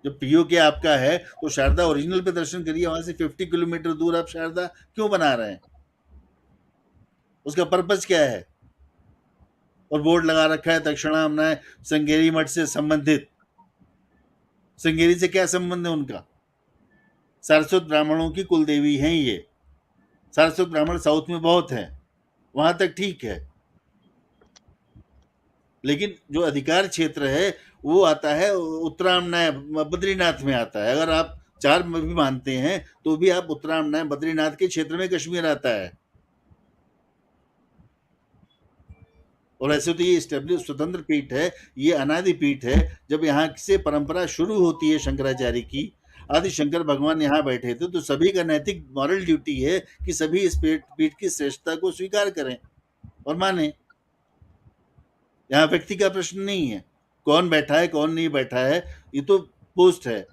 जब पीओके आपका है तो शारदा ओरिजिनल पे दर्शन करिए, वहां से 50 किलोमीटर दूर आप शारदा क्यों बना रहे हैं? उसका पर्पज क्या है? और बोर्ड लगा रखा है दक्षिणामनाय श्रृंगेरी मठ से संबंधित। श्रृंगेरी से क्या संबंध है उनका? सारस्वत ब्राह्मणों की कुलदेवी हैं ये। सारस्वत ब्राह्मण साउथ में बहुत हैं, वहां तक ठीक है, लेकिन जो अधिकार क्षेत्र है वो आता है उत्तरामनाय बद्रीनाथ में आता है। अगर आप 4 में भी मानते हैं तो भी आप उत्तरामनाय बद्रीनाथ के क्षेत्र में कश्मीर आता है। और ऐसे तो ये स्टेब्लिश स्वतंत्र पीठ है, ये अनादि पीठ है। जब यहाँ से परंपरा शुरू होती है शंकराचार्य की, आदि शंकर भगवान यहाँ बैठे थे, तो सभी का नैतिक मॉरल ड्यूटी है कि सभी इस पीठ की श्रेष्ठता को स्वीकार करें और माने। यहाँ व्यक्ति का प्रश्न नहीं है, कौन बैठा है कौन नहीं बैठा है, ये तो पोस्ट है।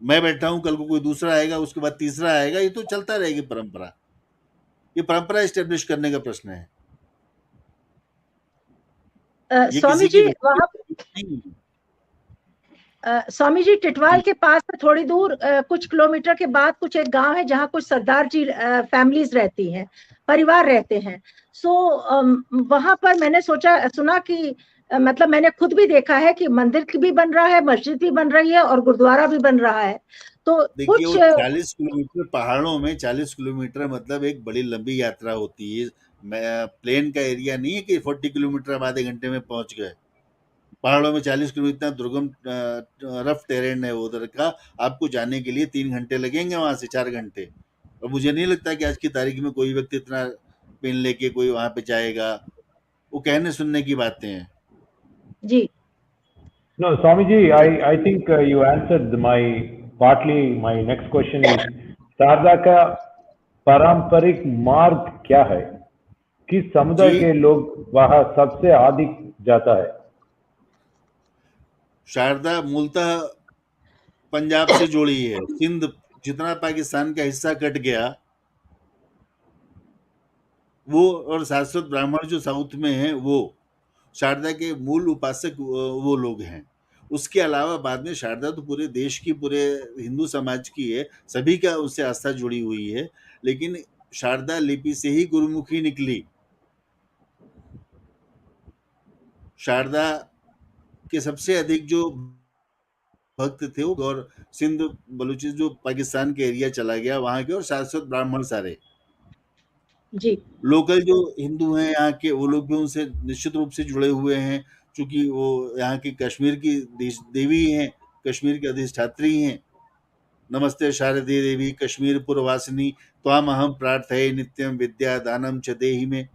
मैं बैठा हूं, कल को कोई दूसरा आएगा, उसके बाद तीसरा आएगा, ये तो चलता रहेगी परंपरा। ये परंपरा एस्टेब्लिश करने का प्रश्न है, ये स्वामी किसी की जी, वहाँ नहीं। स्वामी जी, टिटवाल के पास से थोड़ी दूर कुछ किलोमीटर के बाद कुछ एक गांव है जहाँ कुछ सरदार जी फैमिलीज रहती हैं, परिवार रहते हैं। सो वहां पर मैंने सुना कि मतलब मैंने खुद भी देखा है कि मंदिर भी बन रहा है, मस्जिद भी बन रही है और गुरुद्वारा भी बन रहा है। तो देखिए, कुछ वो 40 किलोमीटर पहाड़ों में, 40 किलोमीटर मतलब एक बड़ी लंबी यात्रा होती है। प्लेन का एरिया नहीं है कि 40 किलोमीटर हम आधे घंटे में पहुंच गए। पहाड़ों में 40 किलोमीटर इतना दुर्गम रफ टेरेन है उधर का, आपको जाने के लिए 3 घंटे लगेंगे, वहां से 4 घंटे। और मुझे नहीं लगता कि आज की तारीख में कोई व्यक्ति इतना पेन लेके कोई वहां पे जाएगा। वो कहने सुनने की बातें हैं। जी No, Swamiji, I think you answered partly my next question is Sharda का पारंपरिक मार्ग क्या है? किस समुदाय जी, के लोग वहाँ सबसे अधिक जाता है? शारदा मूलतः पंजाब से जुड़ी है। सिंध जितना पाकिस्तान का हिस्सा कट गया, वो और सारस्वत ब्राह्मण जो साउथ में हैं, वो शारदा के मूल उपासक वो लोग हैं। उसके अलावा बाद में शारदा तो पूरे देश की, पूरे हिंदू समाज की है, सभी का उससे आस्था जुड़ी हुई है। लेकिन शारदा लिपि से ही गुरुमुखी निकली। शारदा के सबसे अधिक जो भक्त थे वो, और सिंध बलूचिस्तान जो पाकिस्तान के एरिया चला गया वहां के, और सारस्वत ब्राह्मण सारे जी लोकल जो हिंदू हैं यहाँ के, वो लोग भी उनसे निश्चित रूप से जुड़े हुए हैं, क्योंकि वो यहाँ की कश्मीर की देवी हैं, कश्मीर की अधिष्ठात्री हैं। नमस्ते शारदे देवी कश्मीर पुरवासिनी त्वाम अहम प्रार्थये नित्यम विद्या दानम च देहि में,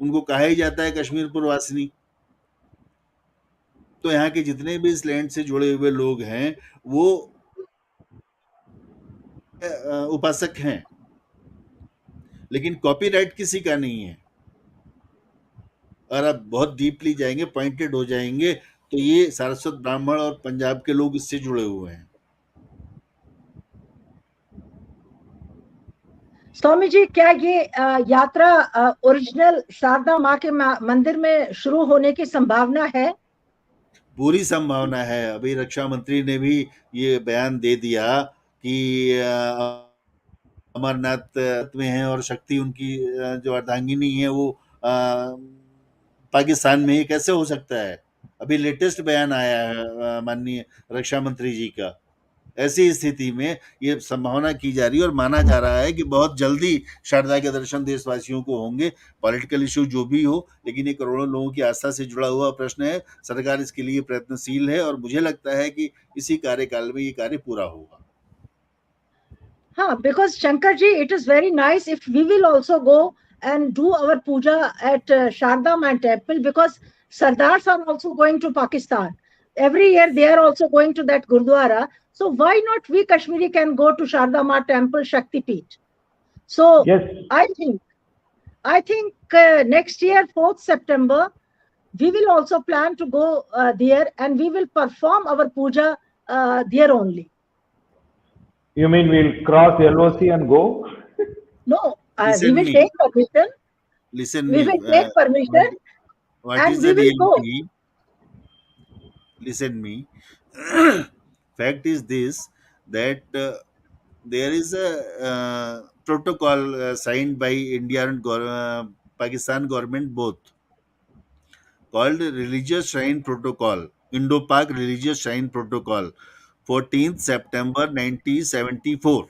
उनको कहा ही जाता है कश्मीर पुरवासिनी। तो यहाँ के जितने भी इस लैंड से जुड़े हुए लोग हैं, वो उपासक हैं, लेकिन कॉपीराइट किसी का नहीं है। और आप बहुत डीपली जाएंगे, पॉइंटेड हो जाएंगे, तो ये सारस्वत ब्राह्मण और पंजाब के लोग इससे जुड़े हुए हैं। स्वामी जी, क्या ये यात्रा ओरिजिनल शारदा माँ के मंदिर में शुरू होने की संभावना है? पूरी संभावना है। अभी रक्षा मंत्री ने भी ये बयान दे दिया कि अमरनाथ में है और शक्ति उनकी जो अर्धांगिनी है वो पाकिस्तान में ही कैसे हो सकता है। अभी लेटेस्ट बयान आया है माननीय रक्षा मंत्री जी का। ऐसी स्थिति में ये संभावना की जा रही है और माना जा रहा है कि बहुत जल्दी शारदा के दर्शन देशवासियों को होंगे। पॉलिटिकल इशू जो भी हो, लेकिन ये करोड़ों लोगों की आस्था से जुड़ा हुआ प्रश्न है। सरकार इसके लिए प्रयत्नशील है और मुझे लगता है कि इसी कार्यकाल में ये कार्य पूरा होगा। हाँ, because Shankar ji, it is very nice if we will also go and do our puja at Sharda Ma temple, because Sardars are also going to Pakistan. Every year they are also going to that Gurdwara. So why not we Kashmiri can go to Sharda Ma temple, Shakti Peeth? So Yes, I think next year, 4th September, we will also plan to go there and we will perform our puja there only. you mean we'll cross LOC and go? No, we Listen will me, take permission. listen We me. will take permission What and is we the will go. reality? Listen me. Fact is this, that there is a protocol signed by India and Pakistan government both, called Religious Shrine Protocol, Indo-Pak Religious Shrine Protocol, 14th September 1974.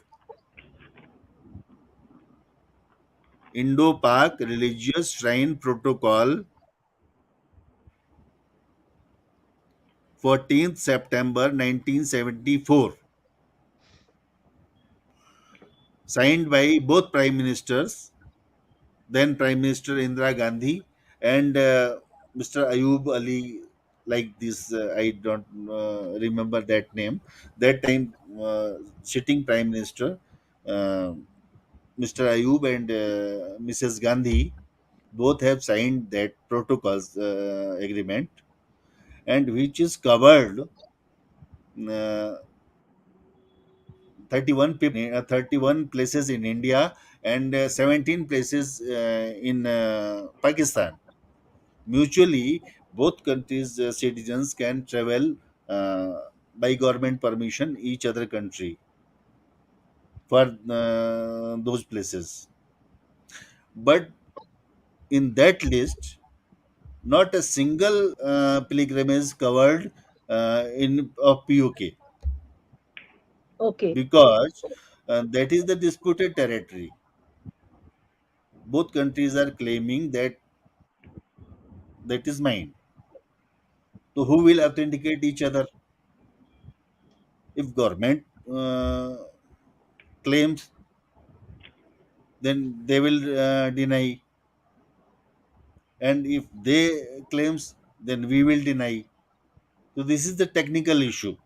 Indo-Pak Religious Shrine Protocol, 14th September 1974, signed by both prime ministers, then Prime Minister Indira Gandhi and Mr. Ayub Ali, like this. I don't remember that name. That time, sitting Prime Minister, uh, Mr. Ayub and Mrs. Gandhi, both have signed that protocols agreement, and which is covered uh, 31 places in India and 17 places in Pakistan. Mutually, both countries' citizens can travel by government permission each other country for those places. But in that list, not a single pilgrimage covered in of PUK. Okay. because that is the disputed territory. Both countries are claiming that that is mine. So who will authenticate each other? If government claims, then they will deny, and if they claims, then we will deny. So this is the technical issue.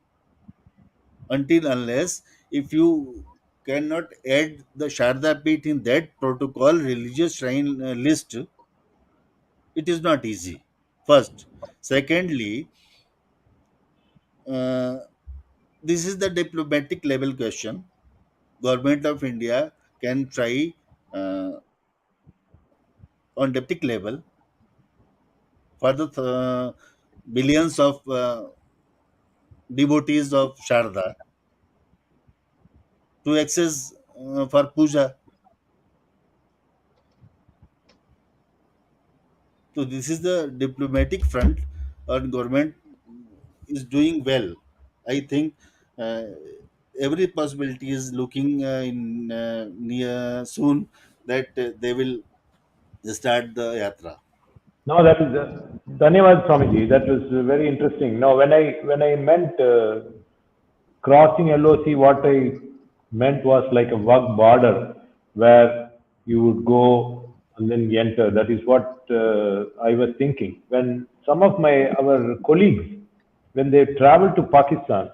Until unless if you cannot add the Sharda Peeth in that protocol religious shrine list, it is not easy. First, secondly, uh, this is the diplomatic level question. Government of India can try uh, on diplomatic level for the billions of devotees of Sharda to access for puja. So this is the diplomatic front, and government is doing well. I think uh, every possibility is looking in near soon that they will start the yatra. No, that is Dhanyavad Swamiji. That was very interesting. No, when I meant crossing LOC, what I meant was like a work border where you would go and then enter. That is what I was thinking. When some of our colleagues, when they traveled to Pakistan,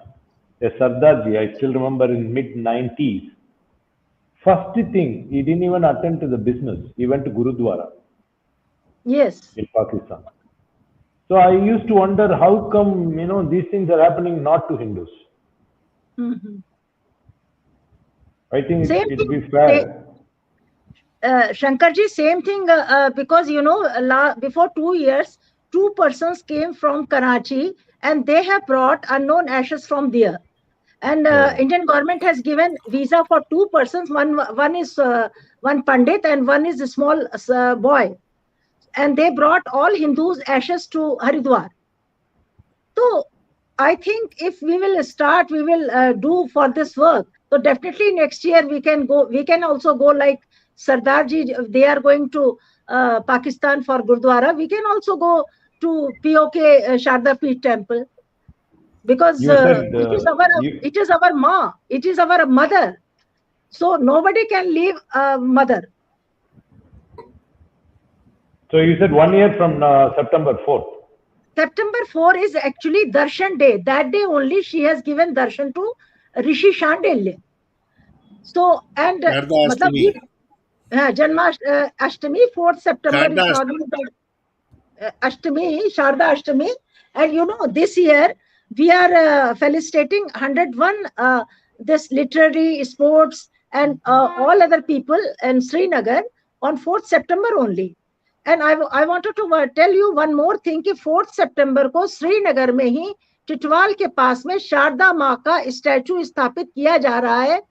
a Sardarji, I still remember in mid 90s, first thing, he didn't even attend to the business. He went to Gurudwara Yes. in Pakistan. So I used to wonder how come, these things are happening not to Hindus. Mhm. I think Same it'd be thing. fair. Shankarji, same thing, because before 2 years, two persons came from Karachi and they have brought unknown ashes from there. And Oh. Indian government has given visa for two persons. One is one Pandit and one is a small boy. And they brought all Hindus ashes to Haridwar. So I think if we will start, we will do for this work. So definitely next year we can go. We can also go like Sardarji. They are going to Pakistan for Gurdwara. We can also go to POK Sharda Peeth Temple, because You said it is our ma. It is our mother. So nobody can leave mother. so you said 1 year from September 4th. September 4 is actually Darshan Day. That day only she has given darshan to Rishi Shandilya. So, and Sharda matlab Ashtami. Ashtami, 4th September is Sharda normally Ashtami, Sharda Ashtami. And this year we are felicitating 101 this literary, sports, and all other people in Srinagar on 4th September only. And I wanted to tell you one more thing कि 4th September को श्रीनगर में ही टिटवाल के पास में शारदा माँ का statue स्थापित किया जा रहा है,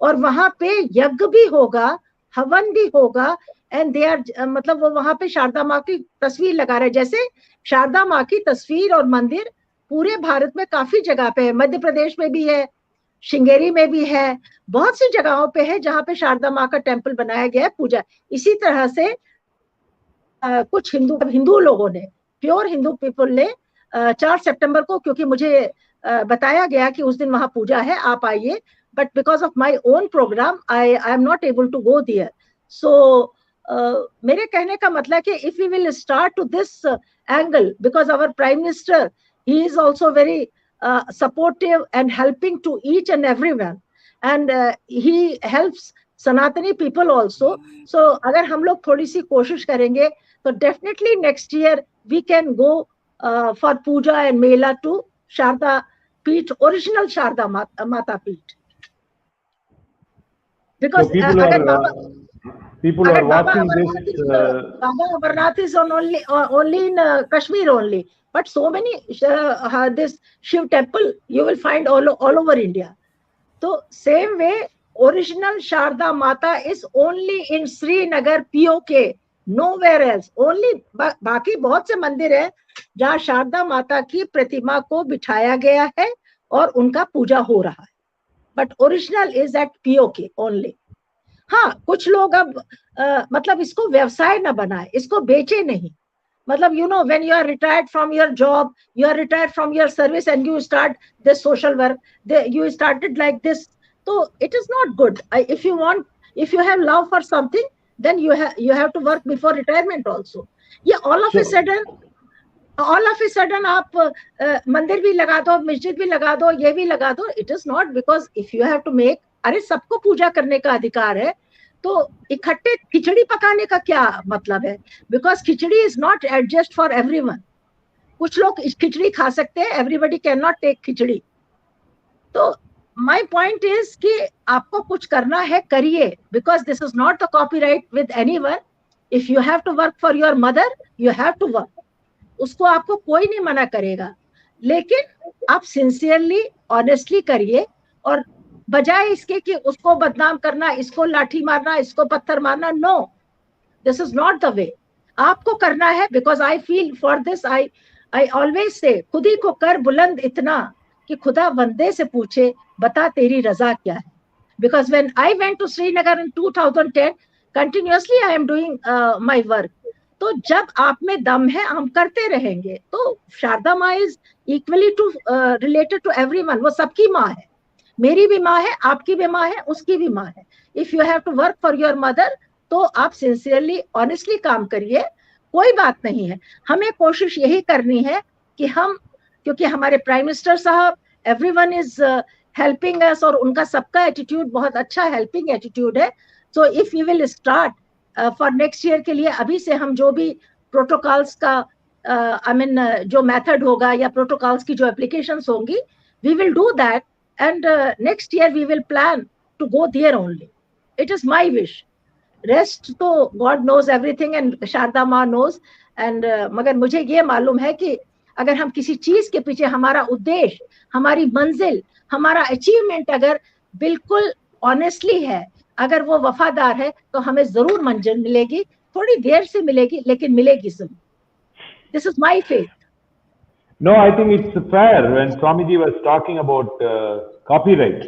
और वहां पे यज्ञ भी होगा, हवन भी होगा, एंड दे आर मतलब वो वहां पे शारदा माँ की तस्वीर लगा रहे हैं. जैसे शारदा माँ की तस्वीर और मंदिर पूरे भारत में काफी जगह पे है, मध्य प्रदेश में भी है, श्रृंगेरी में भी है, बहुत सी जगहों पे है जहाँ पे शारदा माँ का टेम्पल बनाया गया है, पूजा. इसी तरह से कुछ हिंदू लोगों ने, प्योर हिंदू पीपल ने 4 सितंबर को, क्योंकि मुझे बताया गया कि उस दिन वहां पूजा है, आप आइए, but because of my own programme I am not able to go there. So मेरे कहने का मतलब कि if we will start to this angle, because our prime minister he is also very supportive and helping to each and everyone, and he helps Sanatani people also. So अगर हम लोग थोड़ी सी कोशिश करेंगे तो definitely next year we can go for puja and mela to Sharada Peeth, original Sharada Mata Peeth. Because people are watching this. Baba Amarnath is only in Kashmir only, but so many this Shiv temple you will find all over India. So same way, original Sharda Mata is only in Srinagar, POK, nowhere else. Only बाकी बहुत से मंदिर है जहाँ शारदा माता की प्रतिमा को बिठाया गया है और उनका पूजा हो रहा है. but original is at POK only. हाँ, कुछ लोग अब मतलब इसको व्यवसाय ना बनाए, इसको बेचे नहीं. मतलब when you are retired from your job, you are retired from your service and you start this social work, you started like this. So it is not good. If you have love for something, then you have to work before retirement also. Yeah, all of a sudden आप मंदिर भी लगा दो, मस्जिद भी लगा दो, ये भी लगा दो. It is not, because if you have to make, अरे सबको पूजा करने का अधिकार है, तो इकट्ठे खिचड़ी पकाने का क्या मतलब है? Because khichdi is not adjust for everyone. कुछ लोग खिचड़ी खा सकते हैं, एवरीबडी कैन नॉट टेक खिचड़ी. तो माय पॉइंट इज कि आपको कुछ करना है, करिए, because this is not the copyright with anyone. If you have to work for your mother, you have to work. उसको आपको कोई नहीं मना करेगा, लेकिन आप सिंसियरली, ऑनेस्टली करिए, और बजाय इसके कि उसको बदनाम करना, इसको लाठी मारना, इसको पत्थर मारना. No, this is not the way. आपको करना है, because I feel for this, I always say, खुद ही को कर बुलंद इतना कि खुदा बंदे से पूछे, बता तेरी रजा क्या है. Because when I went to Srinagar in 2010, continuously I am doing my work. तो जब आप में दम है, हम करते रहेंगे. तो Sharada Maa is equally to related to everyone. वो सबकी माँ है, मेरी भी माँ है, आपकी भी माँ है, उसकी भी माँ है. If you have to work for your mother, तो आप सिंसियरली, ऑनेस्टली काम करिए, कोई बात नहीं है. हमें कोशिश यही करनी है कि हम, क्योंकि हमारे प्राइम मिनिस्टर साहब, एवरीवन इज हेल्पिंग अस, और उनका सबका एटीट्यूड बहुत अच्छा हेल्पिंग एटीट्यूड है. So if you will start for next year के लिए, अभी से हम जो भी प्रोटोकॉल्स का जो मेथड होगा, या प्रोटोकॉल्स की जो एप्लीकेशंस होंगी, we will do that. And next year we will plan to go there only. It is my wish. Rest तो God knows everything and Sharda Ma knows. And मगर मुझे ये मालूम है कि अगर हम किसी चीज के पीछे, हमारा उद्देश्य, हमारी मंजिल, हमारा अचीवमेंट अगर बिल्कुल ऑनेस्टली है, अगर वो वफादार है, तो हमें जरूर मंजिल मिलेगी. थोड़ी देर से मिलेगी, लेकिन मिलेगी जरूर. This is my faith. No, I think it's fair when Swamiji was talking about copyright.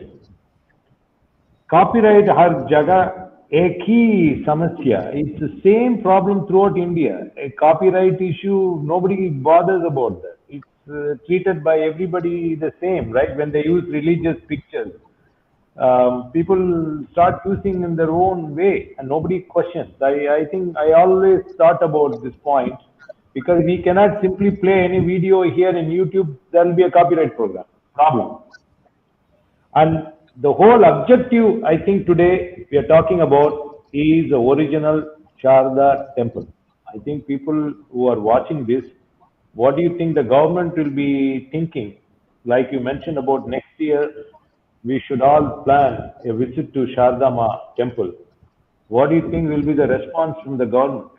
Copyright हर जगह एक ही समस्या. It's the same problem throughout India. A copyright issue, nobody bothers about that. It's treated by everybody the same, right? When they use religious pictures, people start using in their own way and nobody questions. I think I always thought about this point. Because we cannot simply play any video here in YouTube, there will be a copyright problem. And the whole objective, I think today we are talking about, is the original Sharda temple. I think people who are watching this, what do you think the government will be thinking? Like you mentioned about next year, we should all plan a visit to Sharda Ma temple. What do you think will be the response from the government?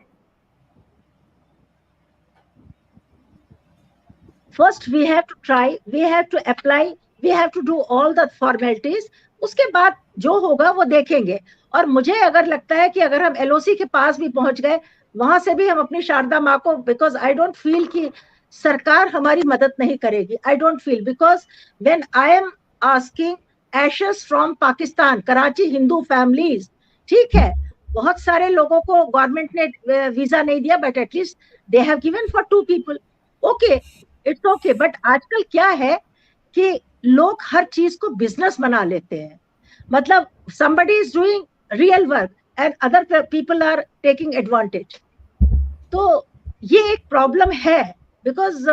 First we have to try, we have to apply, we have to do all the formalities. उसके बाद जो होगा वो देखेंगे. और मुझे अगर लगता है कि अगर हम LOC के पास भी पहुंच गए, वहां से भी हम अपनी शारदा माँ को, बिकॉज आई डोंट फील कि सरकार हमारी मदद नहीं करेगी. I don't feel, because when I am asking ashes from Pakistan, Karachi Hindu families, ठीक है, बहुत सारे लोगों को गवर्नमेंट ने वीजा नहीं दिया, but at least they have given for 2 people. Okay, it's okay. But आजकल क्या है कि लोग हर चीज को बिजनेस बना लेते हैं. मतलब somebody is doing real work and other people are taking advantage. तो ये एक प्रॉब्लम है. बिकॉज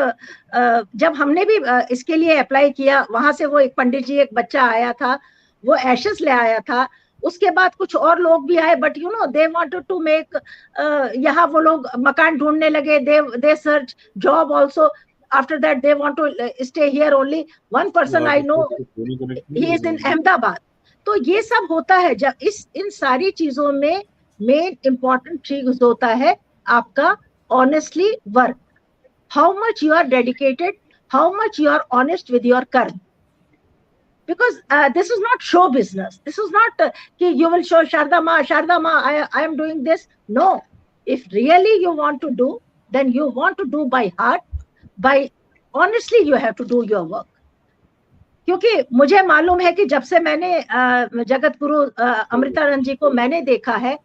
जब हमने भी इसके लिए अप्लाई किया, वहां से वो एक पंडित जी, एक बच्चा आया था, वो एशेस ले आया था. उसके बाद कुछ और लोग भी आए, but you know they wanted to make, यहाँ वो लोग मकान ढूंढने लगे, they search job also. After that they want to stay here only. One person I know, he is in Ahmedabad. तो ये सब होता है. जब इन सारी चीजों में मेन इम्पोर्टेंट चीज होता है आपका honestly work. How much you are dedicated, how much you are honest with your karma. Because this is not show business. This is not कि you will show Sharda Ma, I am doing this. No. If really you want to do, then you want to do by heart. By honestly, you have to do your work. क्योंकि मुझे मालूम है कि जब से मैंने जगत गुरु अमृतानंद जी को मैंने देखा है,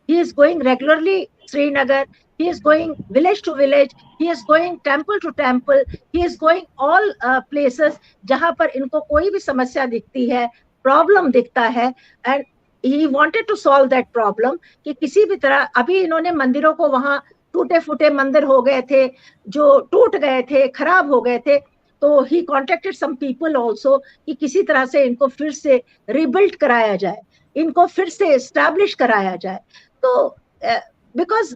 he is going regularly Srinagar, he is going village to village, he is going temple to temple, he is going all places जहां पर इनको कोई भी समस्या दिखती है, प्रॉब्लम दिखता है, and he wanted to solve that problem कि किसी भी तरह, अभी इन्होंने मंदिरों को, वहां टूटे फूटे मंदिर हो गए थे, जो टूट गए थे, खराब हो गए थे, तो ही कॉन्टेक्टेड सम पीपल ऑल्सो कि किसी तरह से इनको फिर से रिबिल्ड कराया जाए, इनको फिर से एस्टैब्लिश कराया जाए। तो बिकॉज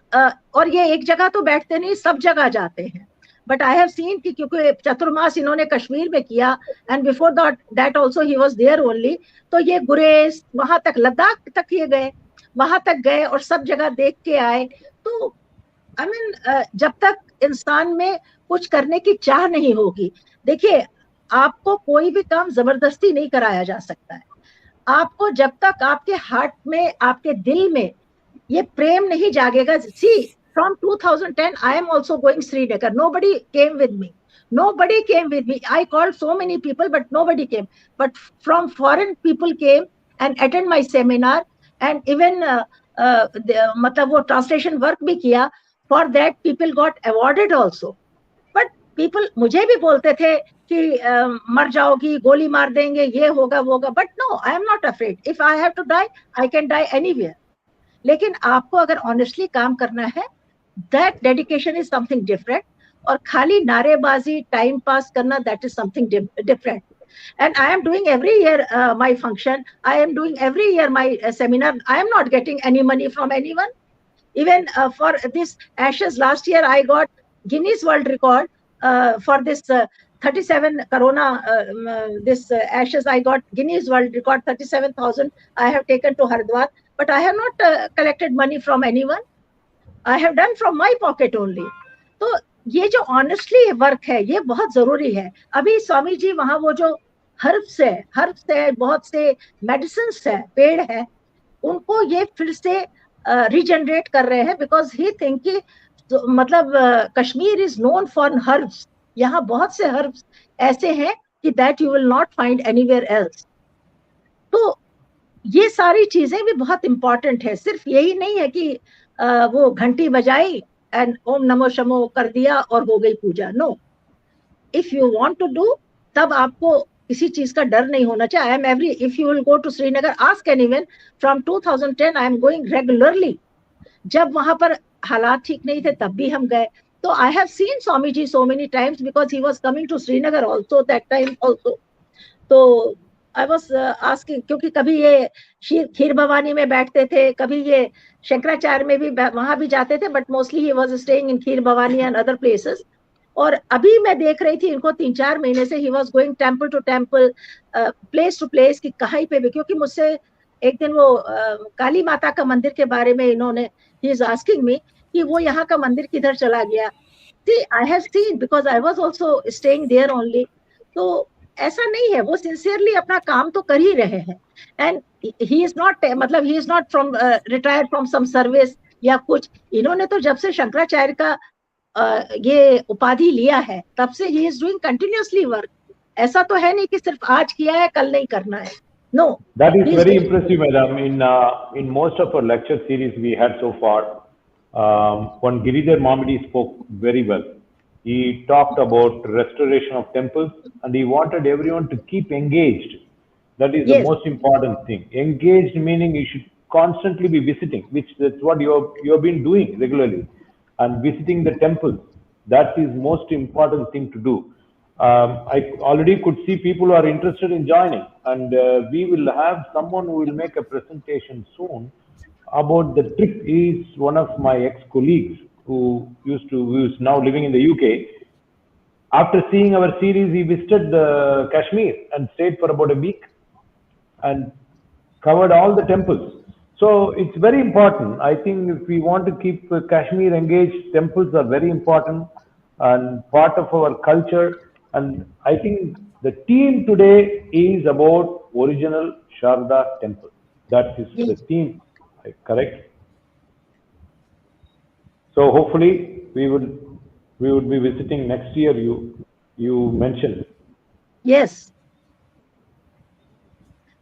और ये एक जगह तो बैठते नहीं, सब जगह जाते हैं, बट आई हैव सीन कि क्योंकि चतुर्मास इन्होंने कश्मीर में किया, and before that also he was there only, तो ये गुरेज वहां तक, लद्दाख तक ये गए, वहां तक गए और सब जगह देख के आए। तो आई मीन जब तक इंसान में कुछ करने की चाह नहीं होगी, देखिए आपको कोई भी काम जबरदस्ती नहीं कराया जा सकता है, आपको जब तक आपके हार्ट में, आपके दिल में ये प्रेम नहीं जागेगा। सी from 2010 I am also going Srinagar, nobody came with me, I called so many people but nobody came, but from foreign people came and attend my seminar, and even मतलब वो translation work भी किया, for that people got awarded also, but people मुझे भी बोलते थे कि मर जाओगी, गोली मार देंगे, ये होगा वो होगा, but no, I am not afraid, if I have to die I can die anywhere। लेकिन आपको अगर ऑनेस्टली काम करना है, that dedication is something different, और खाली नारेबाजी, टाइम पास करना, that is something different. And I am doing every year my function, I am doing every year my seminar, I am not getting any money from anyone, even for this ashes last year I got Guinness World Record for this 37 corona this ashes, I got Guinness World Record, 37,000 I have taken to Haridwar, but I have not collected money from anyone, I have done from my pocket only। तो ये जो honestly work है ये बहुत जरूरी है। अभी स्वामी जी वहां वो जो हर्ब्स है, बहुत से मेडिसिन है, पेड़ है, उनको ये फिर से रीजनरेट कर रहे हैं, बिकॉज ही थिंक कि मतलब Kashmir is known for herbs, यहाँ बहुत से हर्ब्स ऐसे हैं कि that you will not find anywhere else. तो ये सारी चीजें भी बहुत इंपॉर्टेंट है, सिर्फ यही नहीं है कि वो घंटी बजाई एंड ओम नमो शमो कर दिया और हो गई पूजा। No, if you want to do, तब आपको किसी चीज का डर नहीं होना चाहिए। I am every, if you will go to Srinagar, ask anyone, from 2010 I am going regularly. जब वहां पर हालात ठीक नहीं थे तब भी हम गए। तो I have seen Swami ji so many times because he was coming to Srinagar also that time also. तो आई वाज आस्किंग, क्योंकि कभी ये खीर भवानी में बैठते थे, कभी ये शंकराचार्य में भी वहां भी जाते थे, but mostly he was staying in kheer Bhavani and other places. और अभी मैं देख रही थी इनको 3-4 महीने से he was going temple to temple, place to place, कि कहीं पे भी। क्योंकि मुझसे एक दिन वो काली माता का मंदिर के बारे में इन्होंने, ही इज आस्किंग मी कि वो यहाँ का मंदिर किधर चला गया। See I have seen, because I was also staying there only. तो ऐसा नहीं है, वो सिंसियरली अपना काम तो कर ही रहे हैं, एंड ही इज नॉट, मतलब he is not from retired from some service या कुछ। इन्होंने तो जब से शंकराचार्य का ये उपाधि लिया है तब से he is doing continuously work. ऐसा तो है नहीं कि सिर्फ आज किया है कल नहीं करना है। No, that is very impressive, madam. In most of our lecture series we had so far, when Giridhar Mamidi spoke very well. He talked about restoration of temples and he wanted everyone to keep engaged. That is the most important thing. Engaged meaning you should constantly be visiting, which that's what you have been doing regularly, and visiting the temples. That is most important thing to do. I already could see people who are interested in joining, and we will have someone who will make a presentation soon about the trip. He is one of my ex-colleagues who is now living in the UK. After seeing our series, he visited Kashmir and stayed for about a week and covered all the temples. So it's very important. I think if we want to keep Kashmir engaged, temples are very important and part of our culture. And I think the theme today is about original Sharda temple. That is the theme, correct? So hopefully we would be visiting next year. You mentioned. Yes.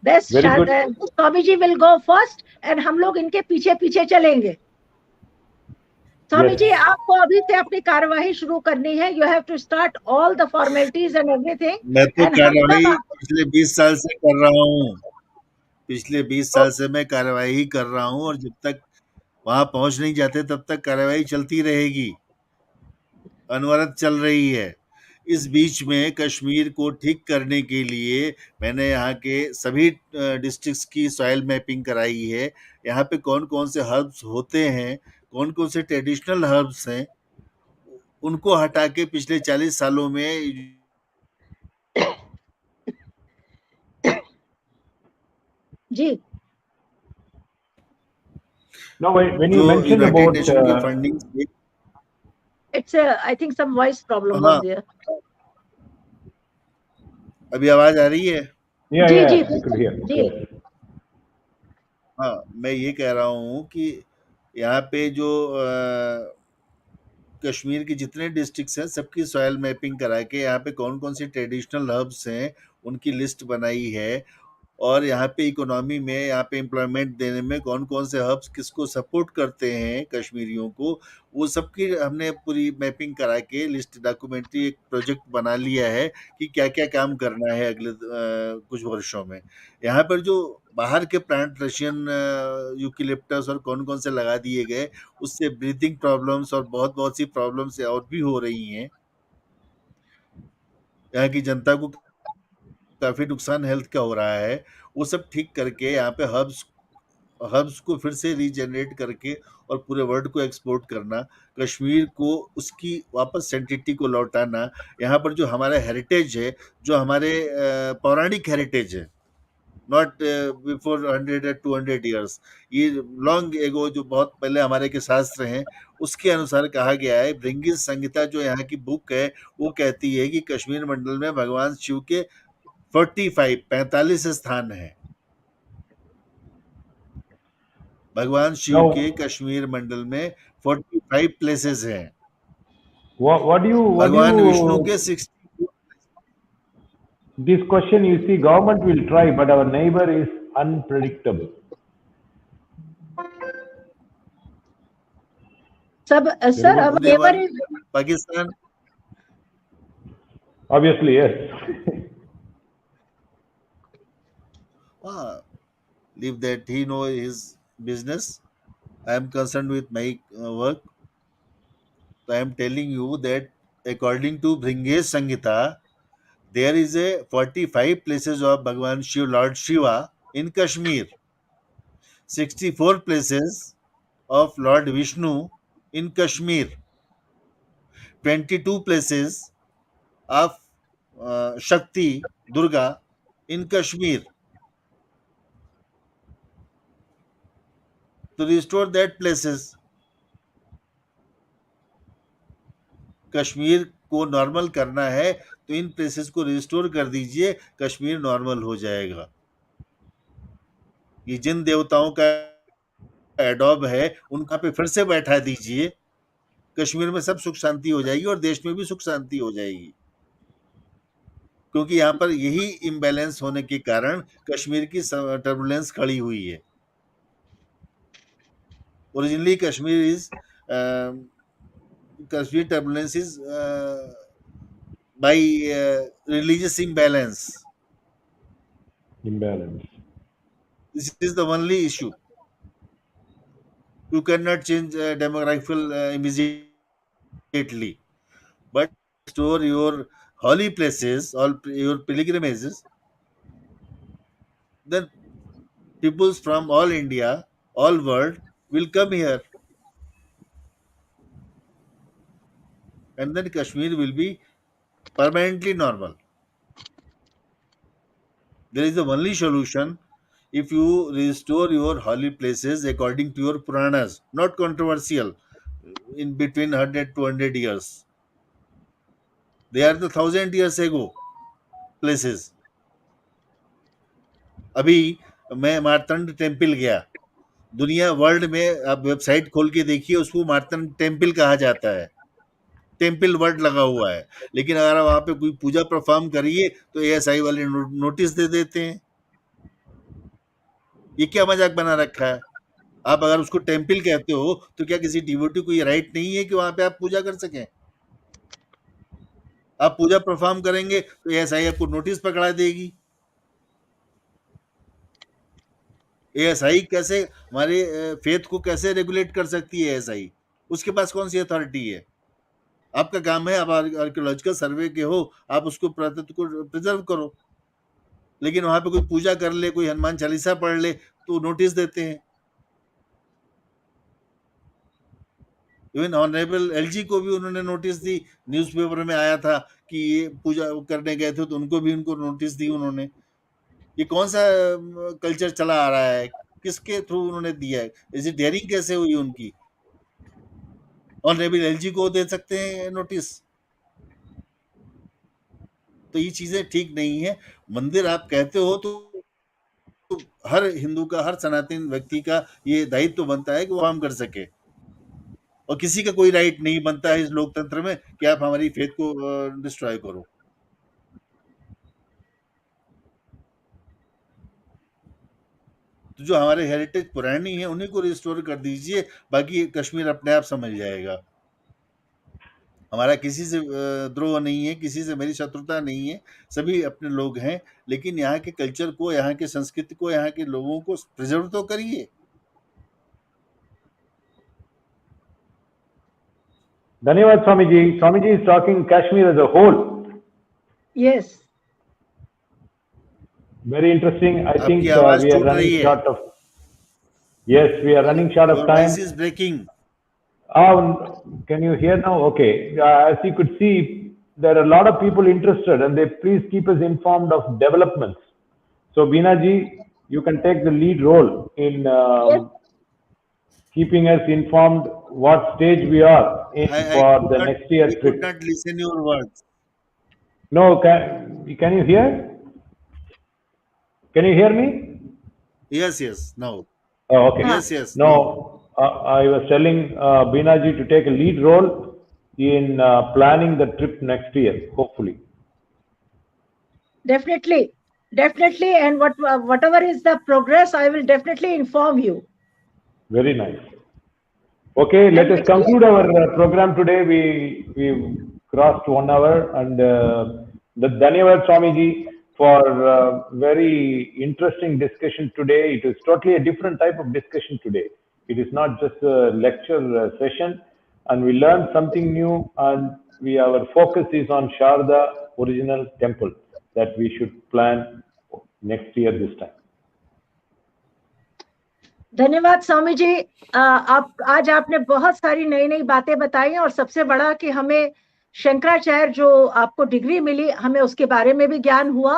Best Very good. Swami ji will go first and हम लोग इनके पीछे पीछे चलेंगे. स्वामी Yes. जी आपको अभी से अपनी कार्यवाही शुरू करनी है. You have to start all the formalities and everything. मैं तो And हम कार्यवाही सब पिछले 20 साल से कर रहा हूँ. पिछले 20 साल से मैं कार्यवाही कर रहा हूँ और जब तक वहां पहुंच नहीं जाते तब तक कार्यवाही चलती रहेगी, अनवरत चल रही है. इस बीच में कश्मीर को ठीक करने के लिए मैंने यहाँ के सभी डिस्ट्रिक्ट्स की सॉइल मैपिंग कराई है. यहाँ पे कौन कौन से हर्ब्स होते हैं, कौन कौन से ट्रेडिशनल हर्ब्स हैं, उनको हटा के पिछले 40 सालों में जी. Now, when you जो mentioned यूनाइटेड about नेशन के फंडिंग से, It's I think some voice problem हाँ, was there. अभी आवाज आ रही है? yeah, ji yeah, ji I could hear. Ji. Yes. हाँ, मैं ये कह रहा हूँ कि यहाँ पे जो कश्मीर के जितने डिस्ट्रिक्ट्स हैं सबकी सॉइल मैपिंग करा के यहाँ पे कौन कौन सी ट्रेडिशनल हर्ब्स हैं उनकी लिस्ट बनाई है. और यहाँ पे इकोनॉमी में, यहाँ पे एम्प्लॉयमेंट देने में कौन कौन से हब्स किसको सपोर्ट करते हैं कश्मीरियों को, वो सबकी हमने पूरी मैपिंग करा के लिस्ट, डॉक्यूमेंट्री, एक प्रोजेक्ट बना लिया है कि क्या क्या काम करना है अगले कुछ वर्षों में. यहाँ पर जो बाहर के प्लांट रशियन यूकेलिप्टस और कौन कौन से लगा दिए गए, उससे ब्रीथिंग प्रॉब्लम्स और बहुत बहुत सी प्रॉब्लम्स और भी हो रही हैं. यहाँ की जनता को काफी नुकसान हेल्थ का हो रहा है. वो सब ठीक करके यहाँ पे हब्स को फिर से रीजनरेट करके और पूरे वर्ल्ड को एक्सपोर्ट करना, कश्मीर को उसकी वापस सेंटिटी को लौटाना. यहाँ पर जो हमारा हेरिटेज है, जो हमारे पौराणिक हेरिटेज है, नॉट बिफोर 100 या 200 ईयर्स, ये लॉन्ग एगो जो बहुत पहले हमारे के शास्त्र हैं, उसके अनुसार कहा गया है. भृंगी संहिता जो यहाँ की बुक है वो कहती है कि कश्मीर मंडल में भगवान शिव के 45 स्थान है. भगवान शिव Now, के कश्मीर मंडल में 45 प्लेसेस हैं. what do भगवान विष्णु you के 60. this question, you see, government will try, but our neighbor is unpredictable. सब सर अब neighbor is Pakistan, Obviously, yes. leave that, he know his business. I am concerned with my work. So I am telling you that according to Bhringesh Samhita, there is a 45 places of Bhagwan Shiv, Lord Shiva in Kashmir, 64 places of Lord Vishnu in Kashmir, 22 places of Shakti, Durga in Kashmir. To restore that places, Kashmir को normal करना है तो in places को restore कर दीजिए, Kashmir normal हो जाएगा. ये जिन देवताओं का एडॉब है उनका पे फिर से बैठा दीजिए, कश्मीर में सब सुख शांति हो जाएगी और देश में भी सुख शांति हो जाएगी. क्योंकि यहाँ पर यही इम्बैलेंस होने के कारण कश्मीर की टर्बुलेंस खड़ी हुई है. Originally Kashmir turbulence is by religious imbalance. Imbalance. This is the only issue. You cannot change demographical immediately, but restore your holy places, all your pilgrimages, then peoples from all India, all world will come here, and then Kashmir will be permanently normal. There is the only solution. If you restore your holy places according to your Puranas, not controversial, in between 100 to 200 years. They are the 1000 years ago places. अभी मैं Martand temple गया, दुनिया world में आप website खोल के देखिए, उसको मार्तंड टेम्पल कहा जाता है, टेम्पल वर्ड लगा हुआ है. लेकिन अगर आप वहाँ पे कोई पूजा परफॉर्म करिए तो ASI वाले नोटिस दे देते हैं. ये क्या मजाक बना रखा है? आप अगर उसको टेम्पल कहते हो तो क्या किसी डिवोटी को ये राइट नहीं है कि वहां पे आप पूजा कर सकें? आप पूजा परफॉर्म करेंगे तो एएसआई आपको नोटिस पकड़ा देगी। एएसआई कैसे हमारे फेथ को कैसे रेगुलेट कर सकती है एएसआई? उसके पास कौन सी अथॉरिटी है? आपका काम है, आप आर्कियोलॉजिकल सर्वे के हो, आप उसको पुरातत्व को प्रिजर्व करो। लेकिन वहां पे कोई पूजा कर ले, कोई हनुमान चालीसा पढ़ ले तो नोटिस देते हैं। इवन ऑनरेबल एलजी को भी उन्होंने नोटिस दी, न्यूज़पेपर में आया था कि ये पूजा करने गए थे तो उनको भी उनको नोटिस दी उन्होंने। ये कौन सा कल्चर चला आ रहा है? किसके थ्रू उन्होंने दिया है? इज इट डेयरिंग कैसे हुई उनकी? ऑनरेबल एलजी को दे सकते हैं नोटिस? तो ये चीजें ठीक नहीं है। मंदिर आप कहते हो तो हर हिंदू का, हर सनातन व्यक्ति का ये दायित्व तो बनता है कि वो काम कर सके, और किसी का कोई राइट नहीं बनता है इस लोकतंत्र में कि आप हमारी फेथ को डिस्ट्रॉय करो। तो जो हमारे हेरिटेज पुरानी है उन्हीं को रिस्टोर कर दीजिए, बाकी कश्मीर अपने आप समझ जाएगा। हमारा किसी से द्रोह नहीं है, किसी से मेरी शत्रुता नहीं है, सभी अपने लोग हैं। लेकिन यहाँ के कल्चर को, यहाँ की संस्कृति को, यहाँ के लोगों को प्रिजर्व तो करिए। Dhanyavad Swamiji. Swamiji is talking Kashmir as a whole. Yes. Very interesting. I think आपकी we आवाज are टूट रही running है। short of. Yes, we are running short of Your time. voice is breaking. Can you hear now? Okay. As you could see, there are a lot of people interested, and they please keep us informed of developments. So, Beena ji, you can take the lead role in Yes. keeping us informed what stage we are in for the next year We trip. could not listen your words. No, can you hear? Can you hear me? Yes, yes, now. Oh, okay. Yes, yes, now. No, I was telling Beena ji to take a lead role in planning the trip next year, hopefully. Definitely. Definitely. And whatever is the progress, I will definitely inform you. Very nice. Okay, let us conclude our program today. We crossed 1 hour, and the Dhanyavad Swamiji for very interesting discussion today. It is totally a different type of discussion today. It is not just a lecture session, and we learned something new. And our focus is on Sharda original temple that we should plan next year this time. धन्यवाद स्वामी जी। आज आपने बहुत सारी नई नई बातें बताई, और सबसे बड़ा कि हमें शंकराचार्य जो आपको डिग्री मिली, हमें उसके बारे में भी ज्ञान हुआ।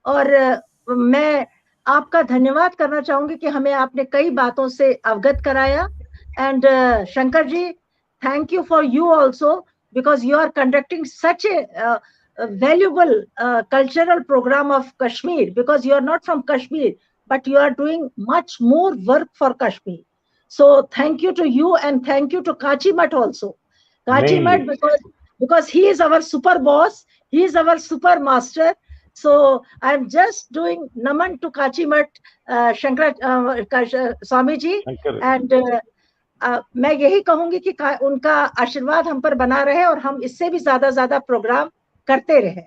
और मैं आपका धन्यवाद करना चाहूंगी कि हमें आपने कई बातों से अवगत कराया। And Shankar ji, thank you for you also, because you are conducting such a valuable cultural program of Kashmir, because you are not from Kashmir, but you are doing much more work for Kashmir. So thank you to you, and thank you to Kachi Math also. Kachi Math, because he is our super boss, he is our super master. So I am just doing naman to Kachi Math, Swamiji, and मैं यही कहूंगी कि उनका आशीर्वाद हम पर बना रहे, और हम इससे भी ज्यादा प्रोग्राम करते रहे।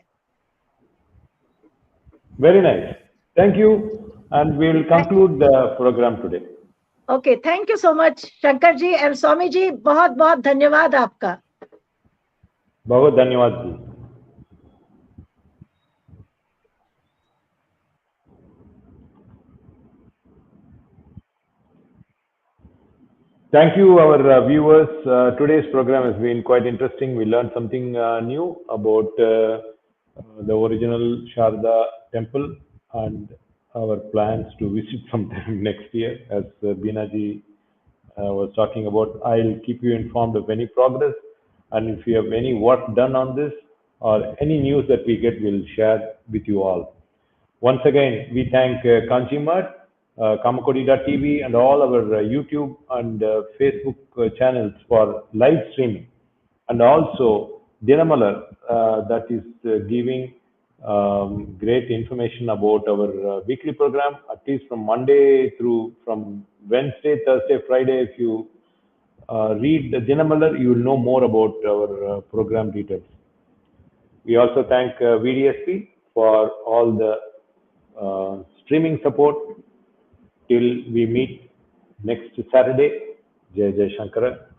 Very nice. Thank you, and we will conclude the program today. Okay, thank you so much, Shankar ji and Swami ji. बहुत बहुत धन्यवाद आपका। बहुत धन्यवाद जी। Thank you, our viewers. Today's program has been quite interesting. We learned something new about the original Sharda temple and our plans to visit sometime next year. As Beena ji was talking about, I'll keep you informed of any progress, and if you have any work done on this or any news that we get, we'll share with you all. Once again, we thank Kanchi Math, Kamakodi.tv, and all our YouTube and Facebook channels for live streaming, and also Dinamalar that is giving great information about our weekly program, at least from Monday through from Wednesday, Thursday, Friday. If you read the Dinamalar, you will know more about our program details. We also thank VDSP for all the streaming support. Till we meet next Saturday. Jai Jai Shankara.